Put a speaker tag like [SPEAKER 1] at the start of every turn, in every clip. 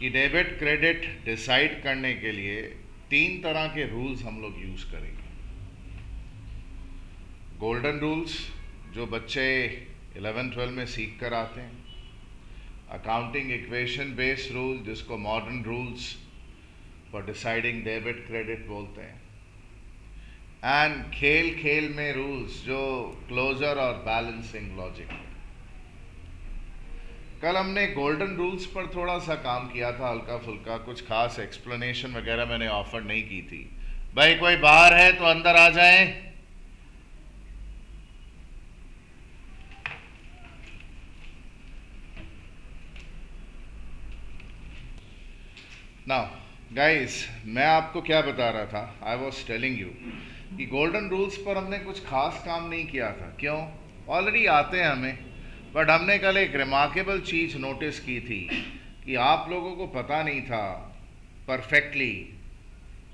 [SPEAKER 1] कि debit credit decide करने के लिए 3 तरह के रूल्स हम लोग यूज़ करेंगे। गोल्डन रूल्स जो बच्चे 11-12 में सीख कर आते हैं, अकाउंटिंग इक्वेशन बेस्ड रूल जिसको modern rules for deciding debit credit बोलते हैं, एंड खेल खेल में रूल्स जो क्लोजर और बैलेंसिंग लॉजिक है। कल हमने गोल्डन रूल्स पर थोड़ा सा काम किया था, हल्का फुल्का, कुछ खास एक्सप्लेनेशन वगैरह मैंने ऑफर नहीं की थी। भाई कोई बाहर है तो अंदर आ जाए। नाउ गाइस, मैं आपको क्या बता रहा था, आई वॉज टेलिंग यू कि गोल्डन रूल्स पर हमने कुछ खास काम नहीं किया था। क्यों? ऑलरेडी आते हैं हमें, बट हमने कल एक रिमार्केबल चीज़ नोटिस की थी कि आप लोगों को पता नहीं था परफेक्टली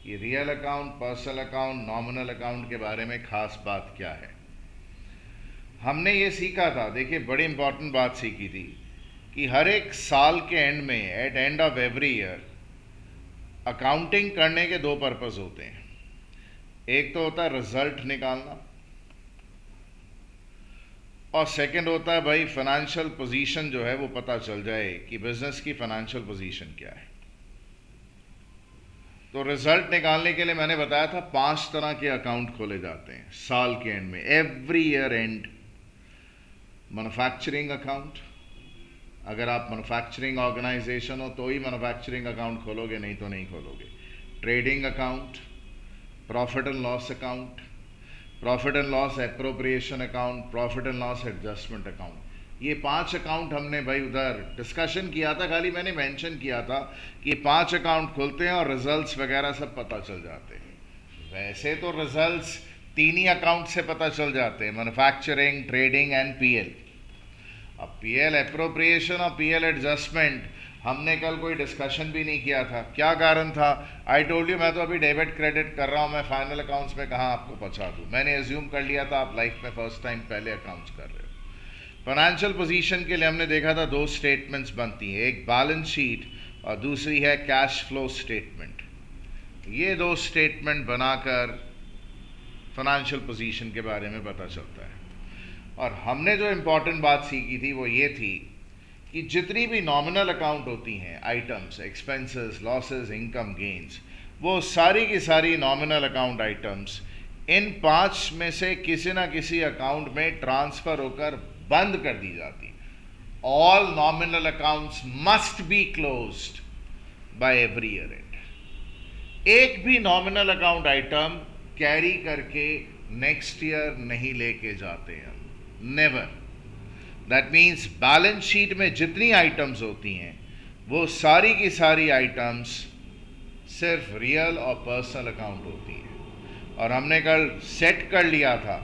[SPEAKER 1] कि real account, personal account, nominal account के बारे में खास बात क्या है। हमने ये सीखा था, देखिए बड़ी इंपॉर्टेंट बात सीखी थी कि हर एक साल के एंड में, at end of every year, accounting करने के 2 पर्पस होते हैं। एक तो होता है रिजल्ट निकालना, और सेकंड होता है भाई फाइनेंशियल पोजीशन जो है वो पता चल जाए कि बिजनेस की फाइनेंशियल पोजीशन क्या है। तो रिजल्ट निकालने के लिए मैंने बताया था 5 तरह के अकाउंट खोले जाते हैं साल के एंड में, every year and. Manufacturing account, अगर आप मैन्युफैक्चरिंग ऑर्गेनाइजेशन हो तो ही मैन्युफैक्चरिंग अकाउंट खोलोगे, नहीं तो नहीं खोलोगे। Trading account, profit and loss account, profit and loss appropriation account, profit and loss adjustment account. ये 5 अकाउंट हमने भाई उधर डिस्कशन किया था, खाली मैंने मेंशन किया था कि 5 अकाउंट खुलते हैं और रिजल्ट्स वगैरह सब पता चल जाते हैं। वैसे तो रिजल्ट्स 3 ही अकाउंट से पता चल जाते हैं, मैन्युफैक्चरिंग, ट्रेडिंग एंड पीएल। अब पीएल एप्रोप्रिएशन और पीएल एडजस्टमेंट हमने कल कोई डिस्कशन भी नहीं किया था। क्या कारण था? आई टोल्ड यू मैं तो अभी डेबिट क्रेडिट कर रहा हूँ, मैं फाइनल अकाउंट्स में कहाँ आपको पहुँचा दूँ। मैंने एज्यूम कर लिया था आप लाइफ में फर्स्ट टाइम पहले अकाउंट्स कर रहे हो। फाइनेंशियल पोजीशन के लिए हमने देखा था 2 स्टेटमेंट्स बनती हैं, एक बैलेंस शीट और दूसरी है कैश फ्लो स्टेटमेंट। ये 2 स्टेटमेंट बनाकर फाइनेंशियल पोजीशन के बारे में पता चलता है। और हमने जो इम्पोर्टेंट बात सीखी थी वो ये थी कि जितनी भी नॉमिनल अकाउंट होती हैं, items, expenses, losses, income, gains, वो सारी की सारी नॉमिनल अकाउंट आइटम्स इन 5 में से किसी ना किसी अकाउंट में ट्रांसफर होकर बंद कर दी जाती। All nominal accounts must be closed by every year end. एक भी नॉमिनल अकाउंट आइटम कैरी करके नेक्स्ट ईयर नहीं लेके जाते हैं, never. That means balance sheet में जितनी आइटम्स होती हैं वो सारी की सारी आइटम्स सिर्फ रियल और पर्सनल अकाउंट होती हैं। और हमने कल सेट कर लिया था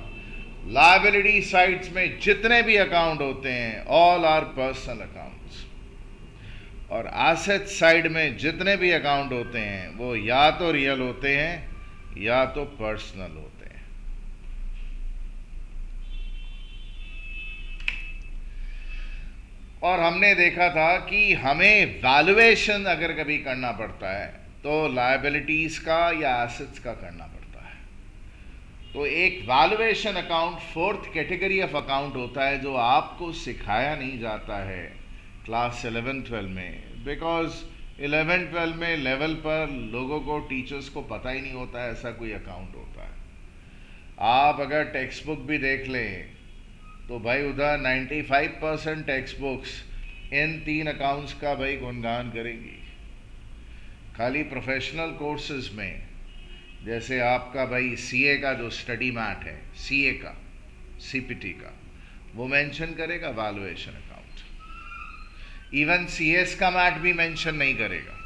[SPEAKER 1] लायबिलिटी साइड्स में जितने भी अकाउंट होते हैं ऑल आर पर्सनल अकाउंट्स, और एसेट साइड में जितने भी अकाउंट होते हैं वो या तो रियल होते हैं या तो पर्सनल होते हैं। और हमने देखा था कि हमें वैल्यूएशन अगर कभी करना पड़ता है तो लायबिलिटीज का या एसेट्स का करना पड़ता है। तो एक valuation account 4th category of account होता है जो आपको सिखाया नहीं जाता है क्लास 11-12 में, बिकॉज 11-12 में लेवल पर लोगों को, टीचर्स को पता ही नहीं होता है ऐसा कोई अकाउंट होता है। आप अगर टेक्स्ट बुक भी देख लें तो भाई उधर 95% टेक्स्ट बुक्स इन 3 अकाउंट्स का भाई गुणगान करेंगी। खाली प्रोफेशनल कोर्सेज में जैसे आपका भाई सीए का जो स्टडी मैट है, सीए का, सीपीटी का, वो मेंशन करेगा वैल्यूएशन अकाउंट। इवन सीएस का मैट भी मेंशन नहीं करेगा।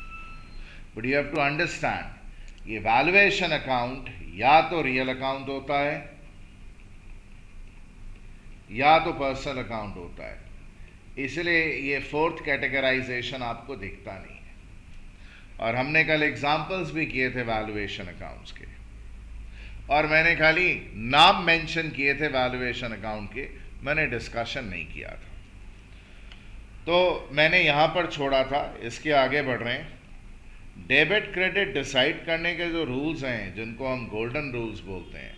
[SPEAKER 1] But you have to understand ये वैल्यूएशन अकाउंट या तो रियल अकाउंट होता है या तो पर्सनल अकाउंट होता है, इसलिए ये 4th कैटेगराइजेशन आपको दिखता नहीं है। और हमने कल एग्जाम्पल्स भी किए थे वैल्यूएशन अकाउंट्स के, और मैंने खाली नाम मेंशन किए थे वैल्यूएशन अकाउंट के, मैंने डिस्कशन नहीं किया था। तो मैंने यहाँ पर छोड़ा था, इसके आगे बढ़ रहे हैं। डेबिट क्रेडिट डिसाइड करने के जो रूल्स हैं, जिनको हम गोल्डन रूल्स बोलते हैं,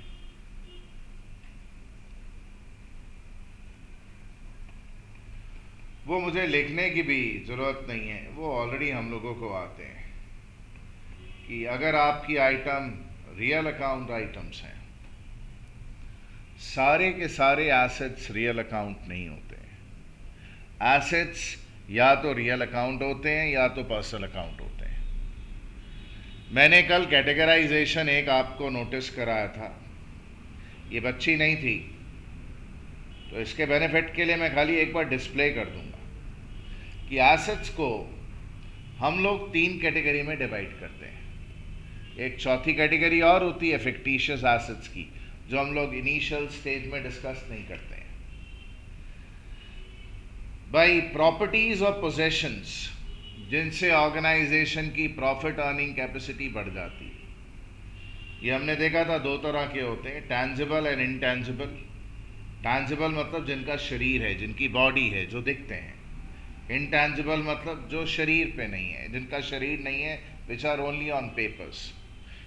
[SPEAKER 1] वो मुझे लिखने की भी ज़रूरत नहीं है, वो ऑलरेडी हम लोगों को आते हैं कि अगर आपकी आइटम रियल अकाउंट आइटम्स हैं, सारे के सारे एसेट्स रियल अकाउंट नहीं होते हैं। एसेट्स या तो रियल अकाउंट होते हैं या तो पर्सनल अकाउंट होते हैं। मैंने कल कैटेगराइजेशन एक आपको नोटिस कराया था, ये बच्ची नहीं थी, तो इसके बेनिफिट के लिए मैं खाली एक बार डिस्प्ले कर दूंगा कि एसेट्स को हम लोग 3 कैटेगरी में डिवाइड करते हैं। एक चौथी कैटेगरी और होती है फिक्टिशियस एसेट्स की, जो हम लोग इनिशियल स्टेज में डिस्कस नहीं करते हैं। भाई प्रॉपर्टीज और पोजेशंस, जिनसे ऑर्गेनाइजेशन की प्रॉफिट अर्निंग कैपेसिटी बढ़ जाती है। ये हमने देखा था 2 तरह के होते हैं, टैंजिबल एंड इनटैंजिबल। टैंजिबल मतलब जिनका शरीर है, जिनकी बॉडी है, जो दिखते हैं। इनटैंजिबल मतलब जो शरीर पे नहीं है, जिनका शरीर नहीं है, which are only on papers.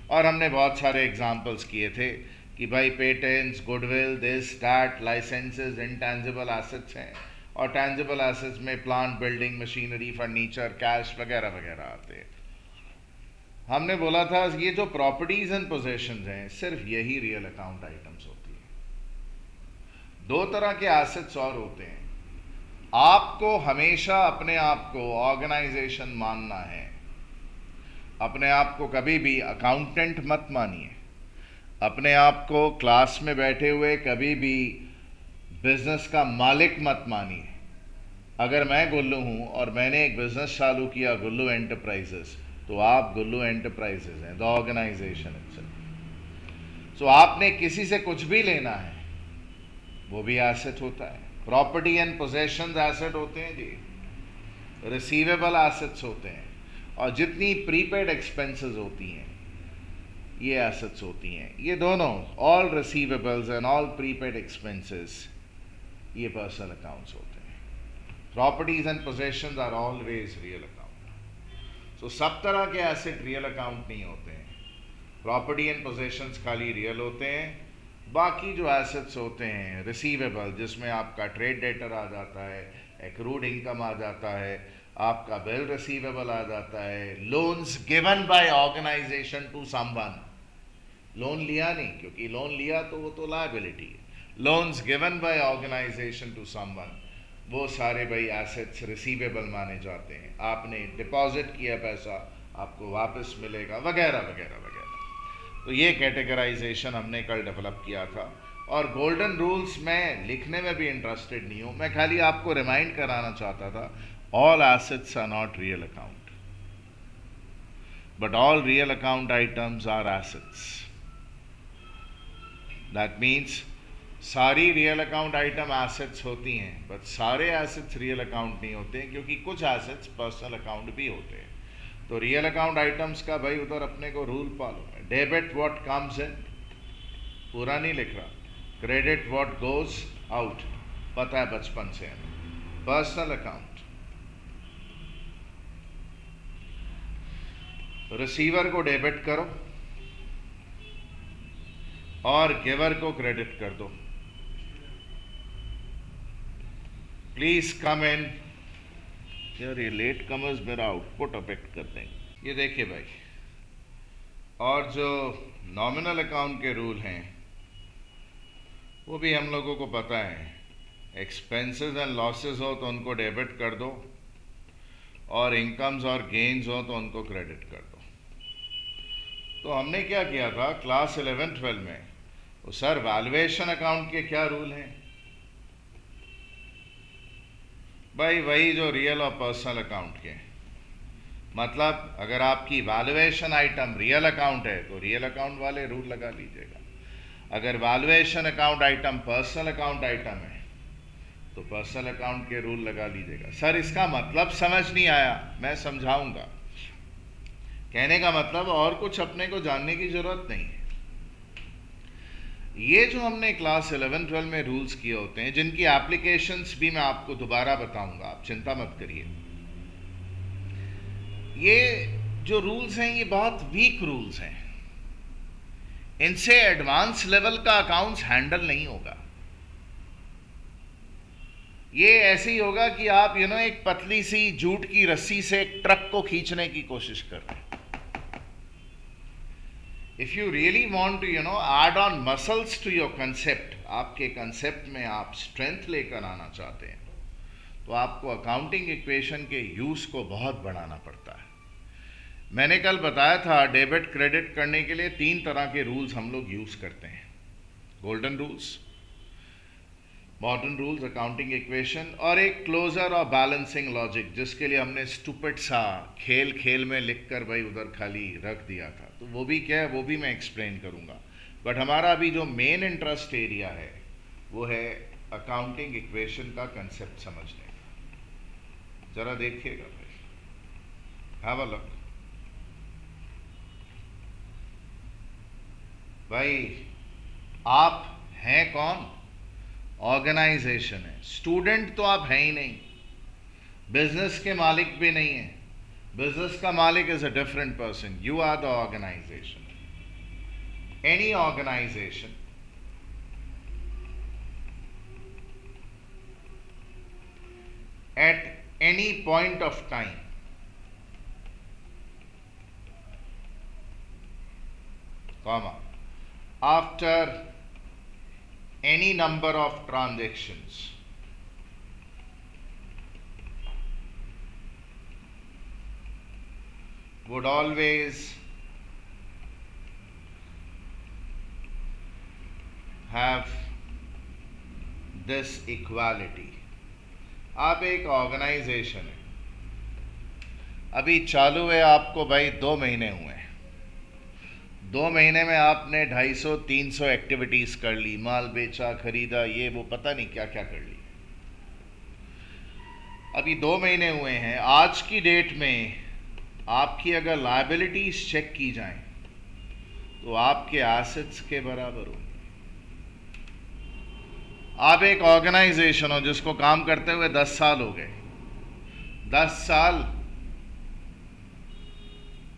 [SPEAKER 1] और हमने बहुत सारे एग्जाम्पल्स किए थे कि भाई patents, goodwill, this that, licences intangible assets हैं, और टैंजिबल एसेट्स में plant, building, machinery, furniture, cash वगैरह वगैरह आते हैं। हमने बोला था ये जो प्रॉपर्टीज एंड पोजेशंस हैं, सिर्फ यही रियल अकाउंट आइटम्स होती है। 2 तरह के एसेट्स और होते हैं। आपको हमेशा अपने आप को ऑर्गेनाइजेशन मानना है, अपने आप को कभी भी अकाउंटेंट मत मानिए, अपने आप को क्लास में बैठे हुए कभी भी बिजनेस का मालिक मत मानिए। अगर मैं गुल्लू हूं और मैंने एक बिजनेस चालू किया, गुल्लू एंटरप्राइजेस, तो आप गुल्लू एंटरप्राइजेस हैं, द ऑर्गेनाइजेशन इटसेल्फ। सो आपने किसी से कुछ भी लेना है, वो भी एसेट होता है। प्रॉपर्टी एंड पोजेशंस एसेट होते हैं जी, रिसीवेबल एसेट्स होते हैं, और जितनी प्रीपेड एक्सपेंसेस होती हैं, ये एसेट्स होती हैं। ये दोनों, all receivables and all prepaid expenses, ये पर्सनल अकाउंट्स होते हैं। Properties and possessions are always real account. So सब तरह के एसेट रियल अकाउंट नहीं होते हैं। प्रॉपर्टी एंड पोजेशंस खाली रियल होते हैं। बाकी जो एसेट्स होते हैं रिसीवेबल, जिसमें आपका ट्रेड डेटर आ जाता है, एक्रूड इनकम आ जाता है, आपका बिल रिसीवेबल आ जाता है, loans given by organisation to someone, loan लिया नहीं, क्योंकि लोन लिया तो वो तो लायबिलिटी है। Loans given by organisation to someone, वो सारे भाई एसेट्स रिसीवेबल माने जाते हैं। आपने डिपॉजिट किया पैसा, आपको वापस मिलेगा, वगैरह वगैरह वगैरह। तो ये कैटेगराइजेशन हमने कल डेवलप किया था। और गोल्डन रूल्स मैं लिखने में भी इंटरेस्टेड नहीं हूँ, मैं खाली आपको रिमाइंड कराना चाहता था, all assets are not real account, but all real account items are assets. That means सारी रियल अकाउंट आइटम एसेट्स होती हैं, बट सारे एसेट्स रियल अकाउंट नहीं होते हैं, क्योंकि कुछ एसेट्स पर्सनल अकाउंट भी होते हैं। तो रियल अकाउंट आइटम्स का भाई उधर अपने को रूल फॉलो है। डेबिट व्हाट कम्स इन, पूरा नहीं लिख रहा। क्रेडिट व्हाट गोज आउट, पता है बचपन से हमें। पर्सनल अकाउंट, रिसीवर को डेबिट करो और गिवर को क्रेडिट कर दो। प्लीज कम इन। यार ये लेट कमर्स मेरा आउटपुट अफेक्ट करते हैं। ये देखिए भाई, और जो नॉमिनल अकाउंट के रूल हैं वो भी हम लोगों को पता है। एक्सपेंसेस एंड लॉसेस हो तो उनको डेबिट कर दो, और इनकम्स और गेन्स हो तो उनको क्रेडिट कर दो। तो हमने क्या किया था क्लास 11-12 में, तो सर वैल्यूएशन अकाउंट के क्या रूल हैं? भाई वही जो रियल और पर्सनल अकाउंट के। मतलब अगर आपकी वैल्यूएशन आइटम रियल अकाउंट है तो रियल अकाउंट वाले रूल लगा लीजिएगा। अगर valuation account item personal account item है तो पर्सनल अकाउंट के रूल लगा लीजिएगा। सर इसका मतलब समझ नहीं आया, मैं समझाऊंगा। कहने का मतलब और कुछ अपने को जानने की जरूरत नहीं है। ये जो हमने क्लास 11-12 में रूल्स किए होते हैं, जिनकी एप्लीकेशंस भी मैं आपको दोबारा बताऊंगा, आप चिंता मत करिए। ये जो रूल्स हैं ये बहुत वीक रूल्स हैं, इनसे एडवांस लेवल का अकाउंट्स हैंडल नहीं होगा। ये ऐसे ही होगा कि आप एक पतली सी जूट की रस्सी से एक ट्रक को खींचने की कोशिश कर रहे हैं। If you really want to add on muscles to your concept, आपके कंसेप्ट में आप स्ट्रेंथ लेकर आना चाहते हैं, तो आपको अकाउंटिंग इक्वेशन के यूज को बहुत बढ़ाना पड़ता है। मैंने कल बताया था डेबिट क्रेडिट करने के लिए 3 तरह के रूल्स हम लोग यूज करते हैं, golden rules, modern rules, accounting equation, और एक क्लोजर और बैलेंसिंग लॉजिक, जिसके लिए हमने स्टूपिड सा खेल खेल में लिखकर भाई उधर खाली रख दिया था। तो वो भी क्या है, वो भी मैं एक्सप्लेन करूंगा। बट हमारा अभी जो मेन इंटरेस्ट एरिया है वो है अकाउंटिंग इक्वेशन का कंसेप्ट समझने का। जरा देखिएगा भाई, हैव अ लुक। भाई आप हैं कौन? ऑर्गेनाइजेशन है। स्टूडेंट तो आप हैं ही नहीं, बिजनेस के मालिक भी नहीं है। बिजनेस का मालिक is a different person, you are the organisation. Any organisation at any point of time comma after any number of transactions would always have this equality। आप एक ऑर्गेनाइजेशन है, अभी चालू है, आपको भाई 2 महीने हुए हैं। 2 महीने में आपने 250-300 एक्टिविटीज कर ली, माल बेचा, खरीदा, ये वो पता नहीं क्या क्या कर ली। अभी 2 महीने हुए हैं। आज की डेट में आपकी अगर लायबिलिटीज चेक की जाएं तो आपके एसेट्स के बराबर होंगे। आप एक ऑर्गेनाइजेशन हो जिसको काम करते हुए 10 साल हो गए, 10 साल,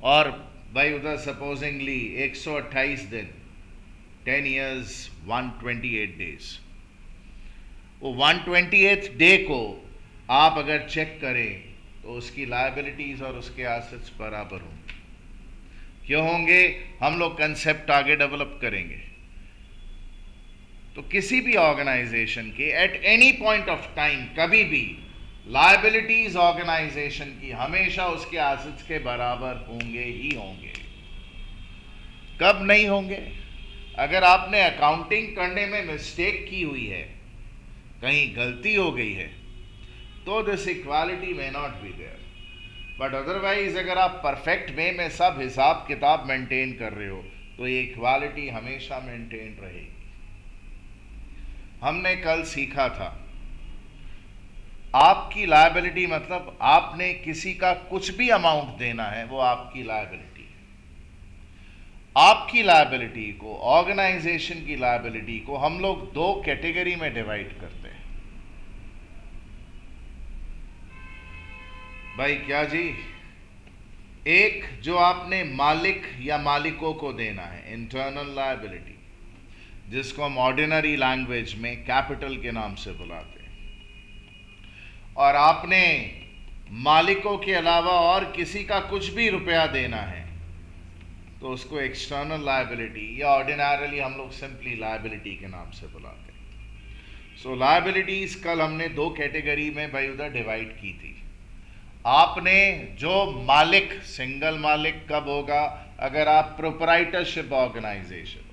[SPEAKER 1] और भाई उधर सपोजिंगली 128 दिन, 10 years 128 days। वो 128th डे को आप अगर चेक करें तो उसकी लायबिलिटीज और उसके एसेट्स बराबर होंगे। क्यों होंगे? हम लोग कंसेप्ट आगे डेवलप करेंगे। तो किसी भी ऑर्गेनाइजेशन के at any point of time, कभी भी लायबिलिटीज ऑर्गेनाइजेशन की हमेशा उसके एसेट्स के बराबर होंगे ही होंगे। कब नहीं होंगे? अगर आपने अकाउंटिंग करने में मिस्टेक की हुई है, कहीं गलती हो गई है, तो this equality may not be there. But otherwise अगर आप परफेक्ट वे में सब हिसाब किताब मेंटेन कर रहे हो तो ये इक्वालिटी हमेशा मेंटेन रहेगी। हमने कल सीखा था आपकी लायबिलिटी मतलब आपने किसी का कुछ भी अमाउंट देना है, वो आपकी लायबिलिटी है। आपकी लायबिलिटी को, ऑर्गेनाइजेशन की लायबिलिटी को हम लोग 2 कैटेगरी में डिवाइड करते हैं। भाई क्या जी? एक जो आपने मालिक या मालिकों को देना है, इंटरनल लायबिलिटी, जिसको हम ऑर्डिनरी लैंग्वेज में कैपिटल के नाम से बुलाते हैं। और आपने मालिकों के अलावा और किसी का कुछ भी रुपया देना है तो उसको एक्सटर्नल लायबिलिटी या ऑर्डिनरली हम लोग सिंपली लायबिलिटी के नाम से बुलाते हैं। सो लायबिलिटीज कल हमने 2 कैटेगरी में भाई उधर डिवाइड की थी। आपने जो मालिक, सिंगल मालिक कब होगा? अगर आप प्रोप्राइटरशिप ऑर्गेनाइजेशन,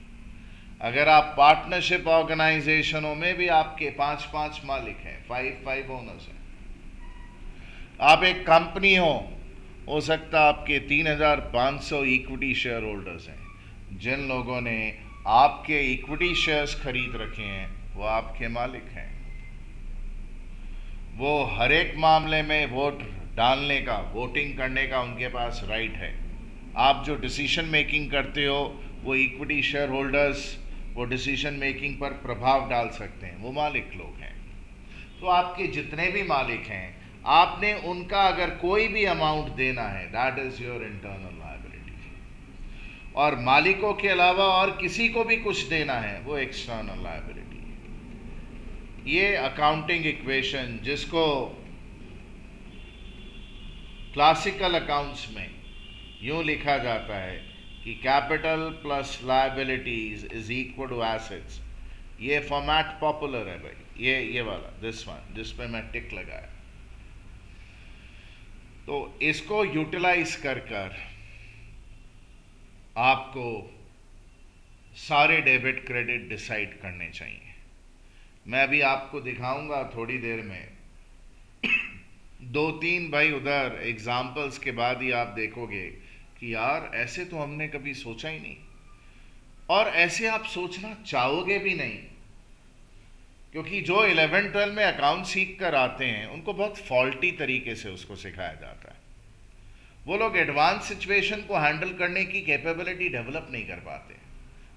[SPEAKER 1] अगर आप पार्टनरशिप ऑर्गेनाइजेशनों में भी आपके 5-5 मालिक हैं, 5 ओनर्स हैं। आप एक कंपनी हो सकता आपके 3,500 इक्विटी शेयर होल्डर्स हैं। जिन लोगों ने आपके इक्विटी शेयर्स खरीद रखे हैं वो आपके मालिक हैं। वो हर एक मामले में वोट डालने का, वोटिंग करने का उनके पास राइट है। आप जो डिसीजन मेकिंग करते हो वो इक्विटी शेयर होल्डर्स वो डिसीजन मेकिंग पर प्रभाव डाल सकते हैं, वो मालिक लोग हैं। तो आपके जितने भी मालिक हैं, आपने उनका अगर कोई भी अमाउंट देना है, that is your internal liability. और मालिकों के अलावा और किसी को भी कुछ देना है, वो एक्सटर्नल लायबिलिटी है। ये अकाउंटिंग इक्वेशन, जिसको क्लासिकल अकाउंट्स में यूं लिखा जाता है कि capital plus liabilities is equal to assets, ये फॉर्मेट पॉपुलर है भाई, ये वाला, दिस वन, जिस पे मैं टिक लगाया। तो इसको यूटिलाइज कर आपको सारे डेबिट क्रेडिट डिसाइड करने चाहिए। मैं अभी आपको दिखाऊंगा थोड़ी देर में, दो तीन भाई उधर एग्जाम्पल्स के बाद ही आप देखोगे कि यार ऐसे तो हमने कभी सोचा ही नहीं, और ऐसे आप सोचना चाहोगे भी नहीं, क्योंकि जो 11-12 में अकाउंट सीख कर आते हैं उनको बहुत फॉल्टी तरीके से उसको सिखाया जाता है। वो लोग एडवांस सिचुएशन को हैंडल करने की कैपेबिलिटी डेवलप नहीं कर पाते।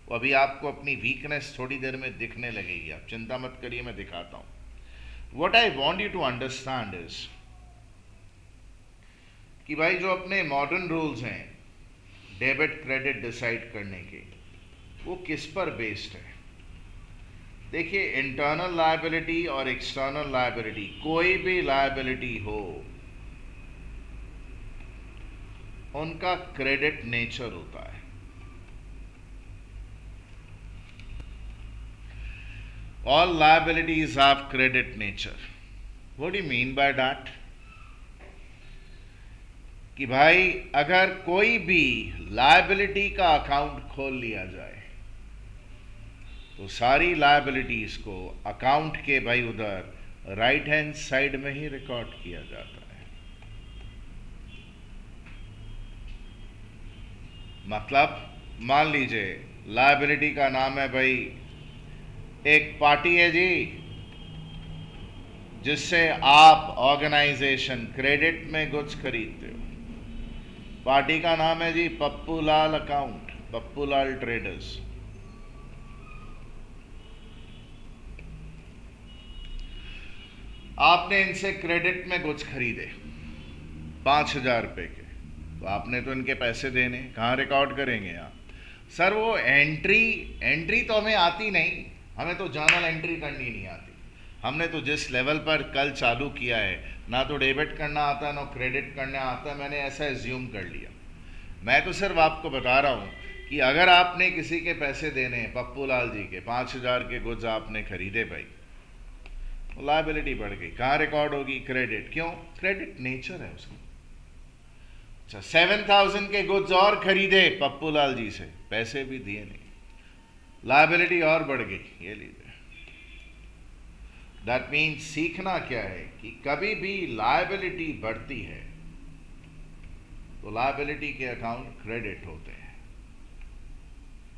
[SPEAKER 1] वो अभी आपको अपनी वीकनेस थोड़ी देर में दिखने लगेगी, आप चिंता मत करिए, मैं दिखाता हूं। What I want you to understand is कि भाई जो अपने मॉडर्न रूल्स हैं डेबिट क्रेडिट डिसाइड करने के, वो किस पर बेस्ड है। देखिए, इंटरनल लायबिलिटी और एक्सटर्नल लायबिलिटी, कोई भी लायबिलिटी हो, उनका क्रेडिट नेचर होता है। All liabilities have credit nature. What do you mean by that? कि भाई अगर कोई भी लायबिलिटी का अकाउंट खोल लिया जाए तो सारी लायबिलिटीज को अकाउंट के भाई उधर राइट हैंड साइड में ही रिकॉर्ड किया जाता है। मतलब मान लीजिए लायबिलिटी का नाम है भाई, एक पार्टी है जी जिससे आप ऑर्गेनाइजेशन क्रेडिट में गुड्स खरीदते हो। पार्टी का नाम है जी पप्पू लाल अकाउंट, पप्पू लाल ट्रेडर्स। आपने इनसे क्रेडिट में गुड्स खरीदे 5,000 रुपए के, तो आपने तो इनके पैसे देने, कहाँ रिकॉर्ड करेंगे आप? सर वो एंट्री तो हमें आती नहीं, हमें तो जर्नल एंट्री करनी नहीं आती। हमने तो जिस लेवल पर कल चालू किया है, ना तो डेबिट करना आता है ना क्रेडिट करना आता है, मैंने ऐसा एज्यूम कर लिया। मैं तो सिर्फ आपको बता रहा हूँ कि अगर आपने किसी के पैसे देने हैं, पप्पू लाल जी के 5,000 के गुड्स आपने खरीदे भाई, लायबिलिटी बढ़ गई, कहाँ रिकॉर्ड होगी? क्रेडिट। क्यों? क्रेडिट नेचर है उसका। अच्छा, 7,000 के गुड्स और खरीदे पप्पू लाल जी से, पैसे भी दिए नहीं, लायबिलिटी और बढ़ गई, ये लीजिए। दैट मीन्स सीखना क्या है कि कभी भी लायबिलिटी बढ़ती है तो लायबिलिटी के अकाउंट क्रेडिट होते हैं,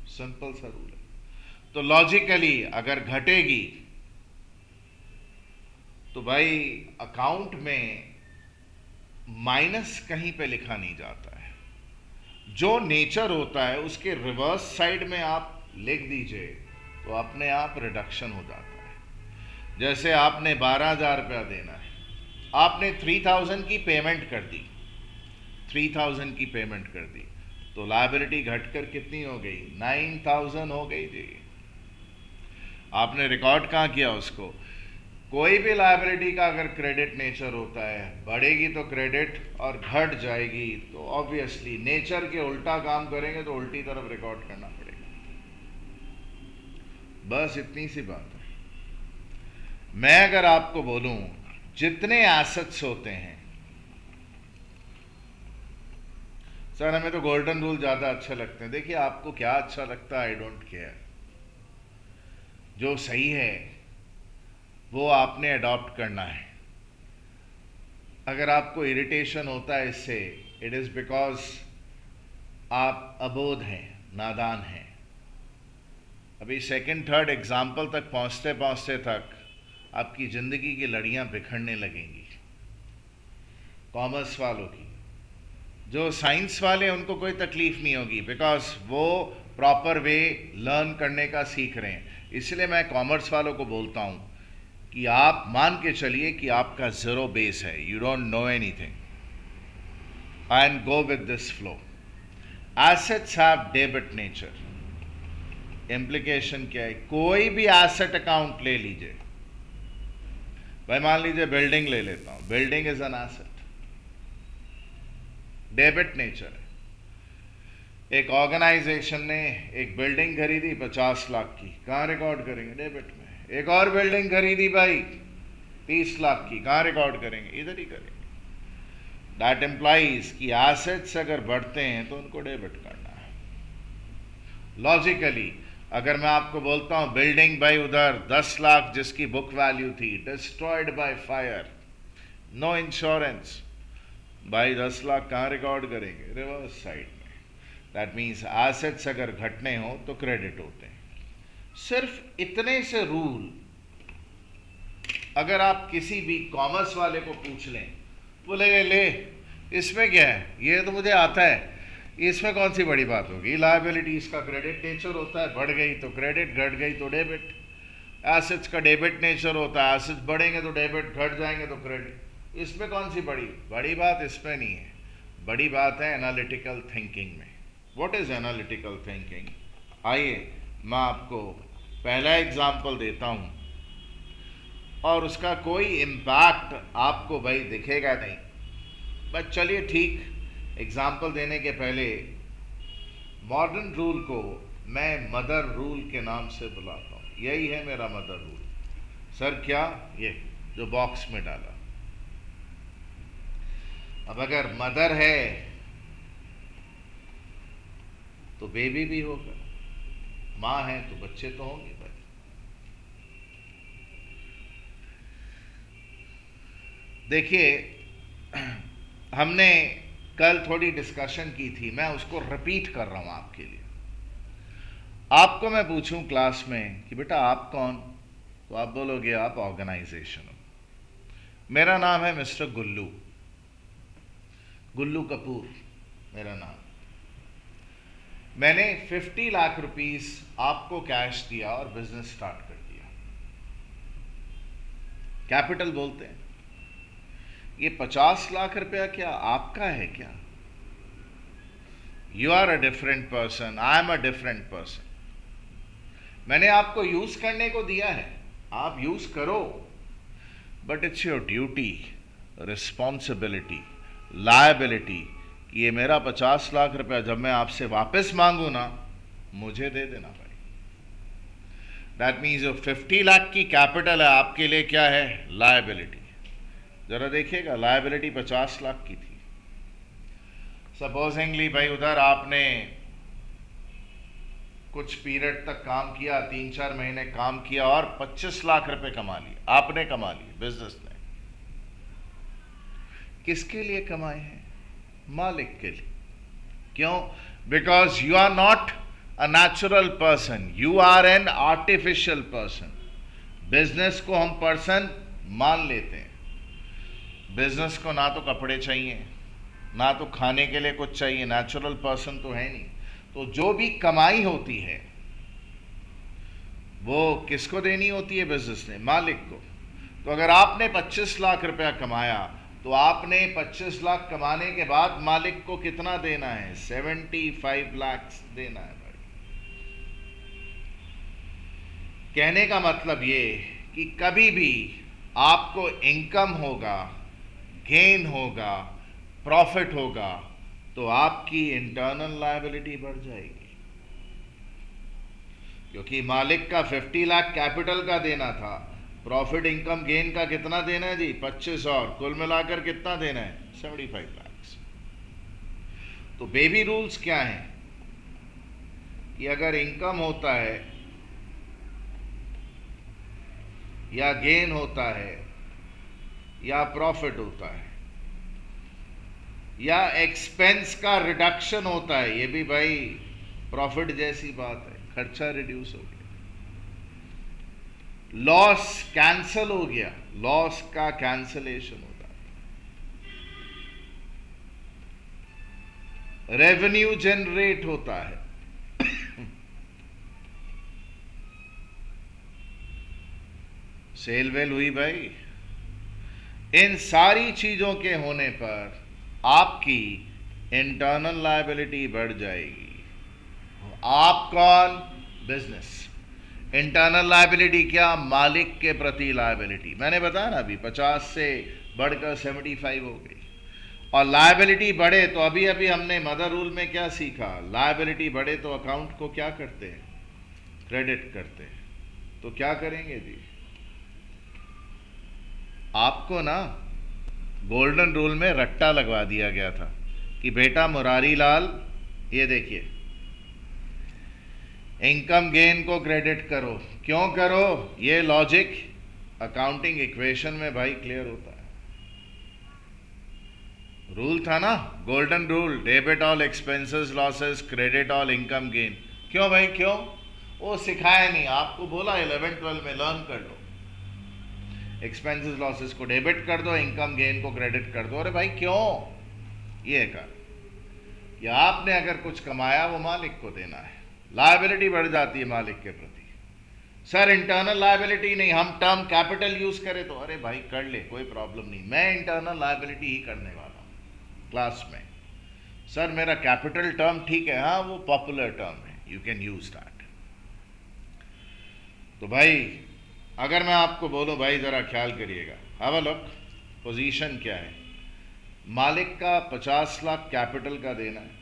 [SPEAKER 1] सिंपल सा रूल है। तो लॉजिकली अगर घटेगी तो भाई अकाउंट में माइनस कहीं पे लिखा नहीं जाता है, जो नेचर होता है उसके रिवर्स साइड में आप लिख दीजिए तो अपने आप रिडक्शन हो जाता है। जैसे आपने 12,000 रुपया देना है, आपने 3,000 की पेमेंट कर दी, 3,000 की पेमेंट कर दी, तो लायबिलिटी घटकर कितनी हो गई? 9,000 हो गई जी। आपने रिकॉर्ड कहाँ किया उसको? कोई भी लायबिलिटी का अगर क्रेडिट नेचर होता है, बढ़ेगी तो क्रेडिट और घट जाएगी तो ऑब्वियसली नेचर के उल्टा काम करेंगे तो उल्टी तरफ रिकॉर्ड करना पड़ेगा। बस इतनी सी बात है। मैं अगर आपको बोलूं जितने एसेट्स होते हैं, सर हमें तो गोल्डन रूल ज्यादा अच्छे लगते हैं। देखिए आपको क्या अच्छा लगता है, आई डोंट केयर। जो सही है वो आपने अडॉप्ट करना है। अगर आपको इरिटेशन होता है इससे, इट इज बिकॉज आप अबोध हैं, नादान हैं। अभी सेकंड थर्ड एग्जाम्पल तक पहुंचते पहुंचते तक आपकी जिंदगी की लड़ियां बिखरने लगेंगी। कॉमर्स वालों की, जो साइंस वाले हैं उनको कोई तकलीफ नहीं होगी, बिकॉज वो प्रॉपर वे लर्न करने का सीख रहे हैं। इसलिए मैं कॉमर्स वालों को बोलता हूँ कि आप मान के चलिए कि आपका ज़ीरो बेस है, you don't know anything, and go with this flow. Assets have debit nature. Implication क्या है? कोई भी एसेट अकाउंट ले लीजिए भाई, मान लीजिए बिल्डिंग ले लेता हूं, building is an asset, debit nature है। एक ऑर्गेनाइजेशन ने एक बिल्डिंग खरीदी 50 लाख की, कहां रिकॉर्ड करेंगे? डेबिट में। एक और बिल्डिंग खरीदी भाई 30 लाख की, कहां रिकॉर्ड करेंगे? इधर ही करेंगे। दैट एम्प्लाइज कि एसेट्स अगर बढ़ते हैं तो उनको डेबिट करना है। लॉजिकली अगर मैं आपको बोलता हूं बिल्डिंग भाई उधर 10 लाख जिसकी बुक वैल्यू थी, destroyed by fire, no insurance, भाई 10 लाख कहां रिकॉर्ड करेंगे? रिवर्स साइड में। दैट मीन्स एसेट्स अगर घटने हो तो क्रेडिट होते हैं। सिर्फ इतने से रूल अगर आप किसी भी कॉमर्स वाले को पूछ लें, बोलेंगे ले इसमें क्या है, ये तो मुझे आता है, इसमें कौन सी बड़ी बात होगी? लायबिलिटीज का क्रेडिट नेचर होता है, बढ़ गई तो क्रेडिट, घट गई तो डेबिट। एसेट्स का डेबिट नेचर होता है, एसेट्स बढ़ेंगे तो डेबिट, घट जाएंगे तो क्रेडिट। इसमें कौन सी बड़ी बात इसमें नहीं है। बड़ी बात है एनालिटिकल थिंकिंग में। What is analytical thinking? आइए मैं आपको पहला एग्जाम्पल देता हूं, और उसका कोई इम्पैक्ट आपको भाई दिखेगा नहीं, बट चलिए ठीक, एग्जाम्पल देने के पहले मॉडर्न रूल को मैं मदर रूल के नाम से बुलाता हूँ। यही है मेरा मदर रूल। सर क्या? ये जो बॉक्स में डाला। अब अगर मदर है तो बेबी भी होगा, माँ है तो बच्चे तो होंगे भाई। देखिए हमने कल थोड़ी डिस्कशन की थी, मैं उसको रिपीट कर रहा हूं आपके लिए। आपको मैं पूछूं क्लास में कि बेटा आप कौन, तो आप बोलोगे आप ऑर्गेनाइजेशन हो। मेरा नाम है मिस्टर गुल्लू, गुल्लू कपूर मेरा नाम। मैंने 50 लाख रुपीस आपको कैश दिया और बिजनेस स्टार्ट कर दिया, कैपिटल बोलते हैं। ये 50 लाख रुपया क्या आपका है क्या? You are a different person, I am a different person. मैंने आपको यूज करने को दिया है, आप यूज करो, but it's your duty, responsibility, liability, ये मेरा 50 लाख रुपया जब मैं आपसे वापस मांगू ना, मुझे दे देना भाई। दैट मीन्स जो 50 लाख की कैपिटल है आपके लिए क्या है? लायबिलिटी। जरा देखिएगा, लायबिलिटी 50 लाख की थी। सपोजिंगली भाई उधर आपने कुछ पीरियड तक काम किया, 3-4 महीने काम किया और 25 लाख रुपए कमा लिए, आपने कमा लिए, बिजनेस ने। किसके लिए कमाए हैं? मालिक के लिए। क्यों? Because you are not a natural person, you are an artificial person. Business को हम पर्सन मान लेते हैं। बिजनेस को ना तो कपड़े चाहिए, ना तो खाने के लिए कुछ चाहिए, नेचुरल पर्सन तो है नहीं। तो जो भी कमाई होती है वो किसको देनी होती है? बिजनेस ने, मालिक को। तो अगर आपने 25 लाख रुपया कमाया तो आपने 25 लाख कमाने के बाद मालिक को कितना देना है? 75 लाख देना है भाई। कहने का मतलब ये कि कभी भी आपको इनकम होगा, गेन होगा, प्रॉफिट होगा, तो आपकी इंटरनल लायबिलिटी बढ़ जाएगी, क्योंकि मालिक का 50 लाख कैपिटल का देना था, प्रॉफिट इनकम गेन का कितना देना है जी? 25, और कुल मिलाकर कितना देना है? 75 लाख। तो बेबी रूल्स क्या हैं कि अगर इनकम होता है या गेन होता है या प्रॉफिट होता है या एक्सपेंस का रिडक्शन होता है, ये भी भाई प्रॉफिट जैसी बात है, खर्चा रिड्यूस हो गया, लॉस कैंसल हो गया, लॉस का कैंसलेशन होता है। रेवेन्यू जनरेट होता है। सेल वेल हुई भाई। इन सारी चीजों के होने पर आपकी इंटरनल लायबिलिटी बढ़ जाएगी। आप कौन? बिजनेस। इंटरनल लायबिलिटी क्या? मालिक के प्रति लायबिलिटी। मैंने बताया ना अभी 50 से बढ़कर 75 हो गई। और लायबिलिटी बढ़े तो अभी अभी हमने मदर रूल में क्या सीखा? लायबिलिटी बढ़े तो अकाउंट को क्या करते हैं? क्रेडिट करते हैं। तो क्या करेंगे जी? आपको ना गोल्डन रूल में रट्टा लगवा दिया गया था कि बेटा मुरारी लाल, ये देखिए इनकम गेन को क्रेडिट करो। क्यों करो? ये लॉजिक अकाउंटिंग इक्वेशन में भाई क्लियर होता है। रूल था ना, golden rule, debit all expenses losses, credit all income gain. क्यों भाई क्यों? वो सिखाया नहीं आपको, बोला 11-12 में लर्न कर लो। एक्सपेंसेस लॉसेस को डेबिट कर दो, इनकम गेन को क्रेडिट कर दो। अरे भाई क्यों? ये कर, या आपने अगर कुछ कमाया वो मालिक को देना है, लायबिलिटी बढ़ जाती है मालिक के प्रति। सर इंटरनल लायबिलिटी नहीं, हम टर्म कैपिटल यूज करें तो, अरे भाई कर ले, कोई प्रॉब्लम नहीं, मैं इंटरनल लायबिलिटी ही करने वाला हूं क्लास में। सर मेरा कैपिटल टर्म ठीक है, हाँ वो पॉपुलर टर्म है, यू कैन यूज दैट। तो भाई अगर मैं आपको बोलूं भाई जरा ख्याल करिएगा, हैव अ लुक, पोजीशन क्या है? मालिक का 50 लाख कैपिटल का देना है,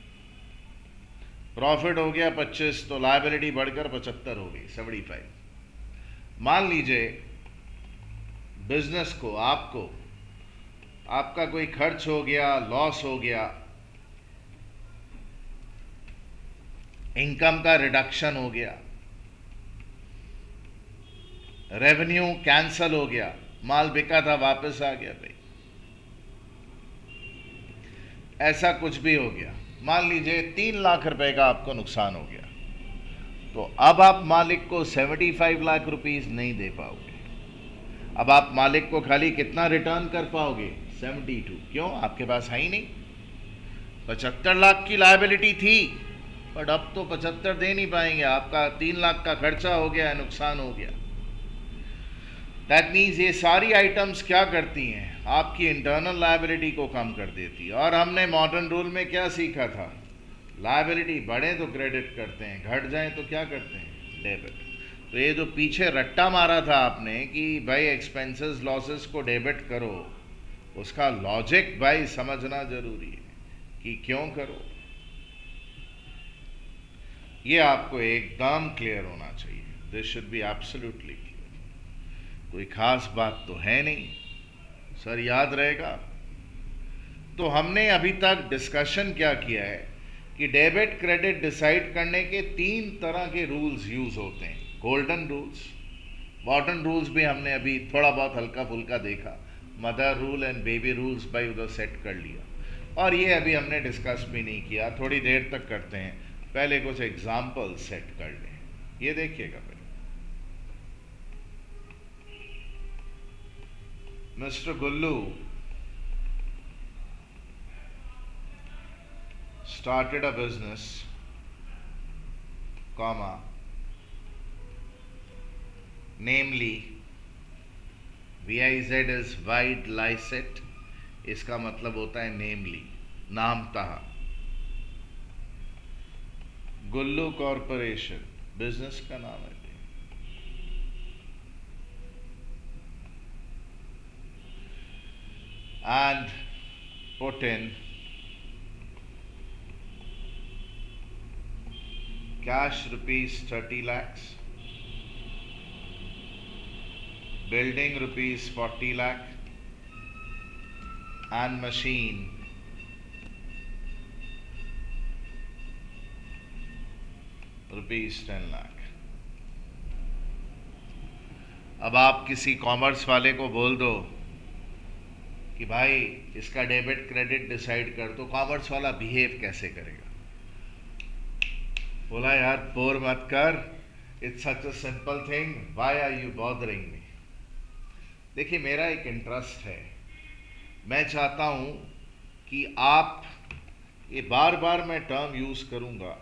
[SPEAKER 1] प्रॉफिट हो गया 25, तो लायबिलिटी बढ़कर 75 हो गई, 75। मान लीजिए बिजनेस को, आपको, आपका कोई खर्च हो गया, लॉस हो गया, इनकम का रिडक्शन हो गया, रेवेन्यू कैंसल हो गया, माल बिका था वापस आ गया भाई, ऐसा कुछ भी हो गया, मान लीजिए 3 लाख रुपए का आपको नुकसान हो गया, तो अब आप मालिक को 75 लाख रुपीस नहीं दे पाओगे। अब आप मालिक को खाली कितना रिटर्न कर पाओगे? 72। क्यों? आपके पास है ही नहीं। 75 लाख की लायबिलिटी थी, बट अब तो 75 दे नहीं पाएंगे, आपका 3 लाख का खर्चा हो गया, नुकसान हो गया। दैट मीन्स ये सारी आइटम्स क्या करती हैं? आपकी इंटरनल लायबिलिटी को कम कर देती है। और हमने मॉडर्न रूल में क्या सीखा था? लायबिलिटी बढ़े तो क्रेडिट करते हैं, घट जाए तो क्या करते हैं? डेबिट। तो ये जो पीछे रट्टा मारा था आपने कि भाई एक्सपेंसेस लॉसेस को डेबिट करो, उसका लॉजिक भाई समझना जरूरी है कि क्यों करो। ये आपको एकदम क्लियर होना चाहिए। This should be absolutely clear. कोई खास बात तो है नहीं, सर याद रहेगा। तो हमने अभी तक डिस्कशन क्या किया है कि डेबिट क्रेडिट डिसाइड करने के 3 तरह के रूल्स यूज होते हैं। गोल्डन रूल्स, मॉडर्न रूल्स भी हमने अभी थोड़ा बहुत हल्का फुल्का देखा, mother rule and baby rules भाई उधर सेट कर लिया, और ये अभी हमने डिस्कस भी नहीं किया, थोड़ी देर तक करते हैं। पहले कुछ एग्जाम्पल सेट कर लें। ये देखिएगा भाई, mister Gullu started a business, comma, namely VIZ is wide licet, इसका मतलब होता है नेमली, नामतः। गुल्लू कॉरपोरेशन बिजनेस का नाम है। And put in cash rupees 30 lakhs, building rupees 40 lakh, and machine rupees 10 lakh। अब आप किसी कॉमर्स वाले को बोल दो कि भाई इसका डेबिट क्रेडिट डिसाइड कर, तो कॉमर्स वाला बिहेव कैसे करेगा? बोला यार बोर मत कर, it's such a simple thing, why are you bothering me. देखिए मेरा एक इंटरेस्ट है, मैं चाहता हूं कि आप ये बार बार मैं टर्म यूज करूंगा,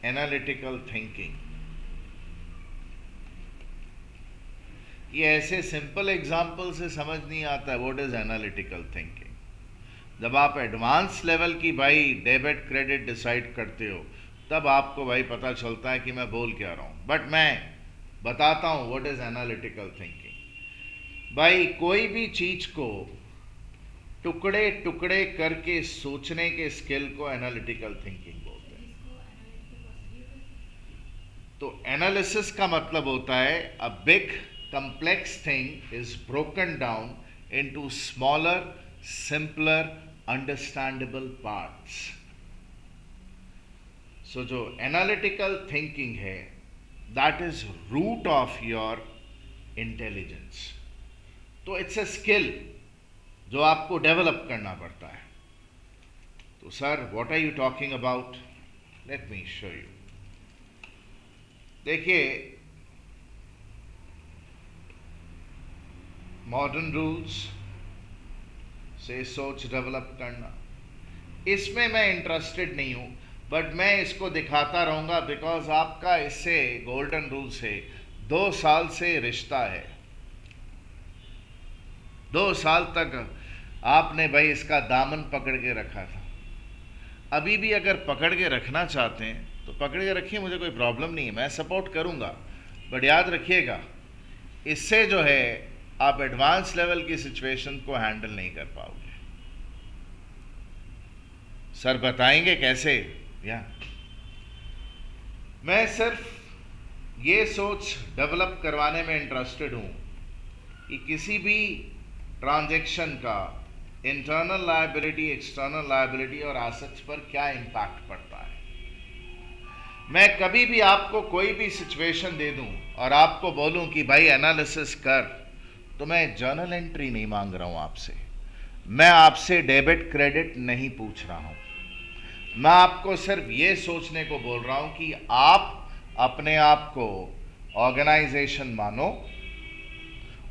[SPEAKER 1] एनालिटिकल थिंकिंग। ये ऐसे सिंपल एग्जाम्पल से समझ नहीं आता है व्हाट इज एनालिटिकल थिंकिंग। जब आप एडवांस लेवल की भाई डेबिट क्रेडिट डिसाइड करते हो, तब आपको भाई पता चलता है कि मैं बोल क्या रहा हूं। बट मैं बताता हूं व्हाट इज एनालिटिकल थिंकिंग। भाई कोई भी चीज को टुकड़े टुकड़े करके सोचने के स्किल को एनालिटिकल थिंकिंग बोलते हैं। तो एनालिसिस का मतलब होता है a big complex thing is broken down into smaller, simpler, understandable parts. So जो analytical thinking है, that is root of your intelligence. तो it's a skill जो आपको डेवलप करना पड़ता है। तो sir what are you talking about? Let me show you. देखिए, मॉडर्न रूल्स से सोच डेवलप करना, इसमें मैं इंटरेस्टेड नहीं हूं, बट मैं इसको दिखाता रहूंगा बिकॉज आपका इससे गोल्डन रूल से 2 साल से रिश्ता है। 2 साल तक आपने भाई इसका दामन पकड़ के रखा था। अभी भी अगर पकड़ के रखना चाहते हैं तो पकड़ के रखिए, मुझे कोई प्रॉब्लम नहीं है, मैं सपोर्ट करूंगा। बट याद रखिएगा, इससे जो है आप एडवांस लेवल की सिचुएशन को हैंडल नहीं कर पाओगे। सर बताएंगे कैसे? या मैं सिर्फ ये सोच डेवलप करवाने में इंटरेस्टेड हूं कि किसी भी ट्रांजैक्शन का इंटरनल लायबिलिटी, एक्सटर्नल लायबिलिटी और एसेट्स पर क्या इंपैक्ट पड़ता है। मैं कभी भी आपको कोई भी सिचुएशन दे दूं और आपको बोलूं कि भाई एनालिसिस कर, तो मैं जर्नल एंट्री नहीं मांग रहा हूं आपसे, मैं आपसे डेबिट क्रेडिट नहीं पूछ रहा हूं। मैं आपको सिर्फ ये सोचने को बोल रहा हूं कि आप अपने आप को ऑर्गेनाइजेशन मानो,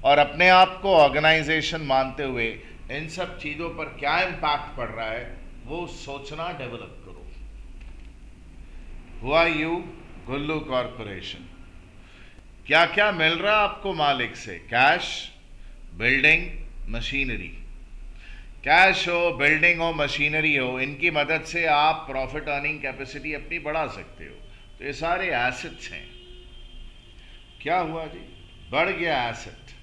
[SPEAKER 1] और अपने आप को ऑर्गेनाइजेशन मानते हुए इन सब चीजों पर क्या इंपैक्ट पड़ रहा है वो सोचना डेवलप करो। हुआ यू गुल्लू कॉरपोरेशन, क्या क्या मिल रहा है आपको मालिक से? Cash, building, machinery. कैश हो, बिल्डिंग हो, मशीनरी हो, इनकी मदद से आप प्रॉफिट अर्निंग कैपेसिटी अपनी बढ़ा सकते हो। तो ये सारे एसेट्स हैं। क्या हुआ जी? बढ़ गया एसेट।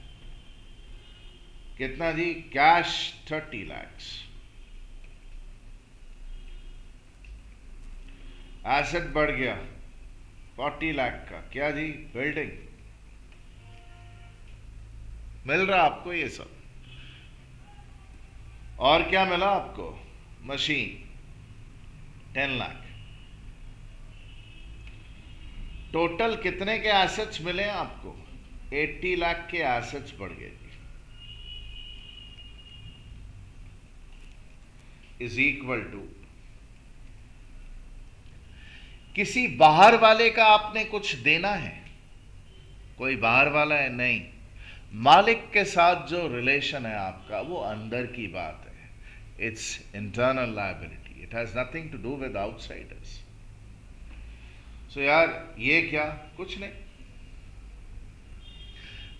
[SPEAKER 1] कितना जी? कैश 30 लाख, एसेट बढ़ गया 40 लाख का। क्या जी? बिल्डिंग। मिल रहा आपको ये सब। और क्या मिला आपको? मशीन 10 लाख। टोटल कितने के एसेट्स मिले आपको? 80 लाख के एसेट्स बढ़ गए। इज इक्वल टू, किसी बाहर वाले का आपने कुछ देना है? कोई बाहर वाला है? नहीं। मालिक के साथ जो रिलेशन है आपका वो अंदर की बात है। It's internal liability, it has nothing to do with outsiders. So यार ये क्या? कुछ नहीं।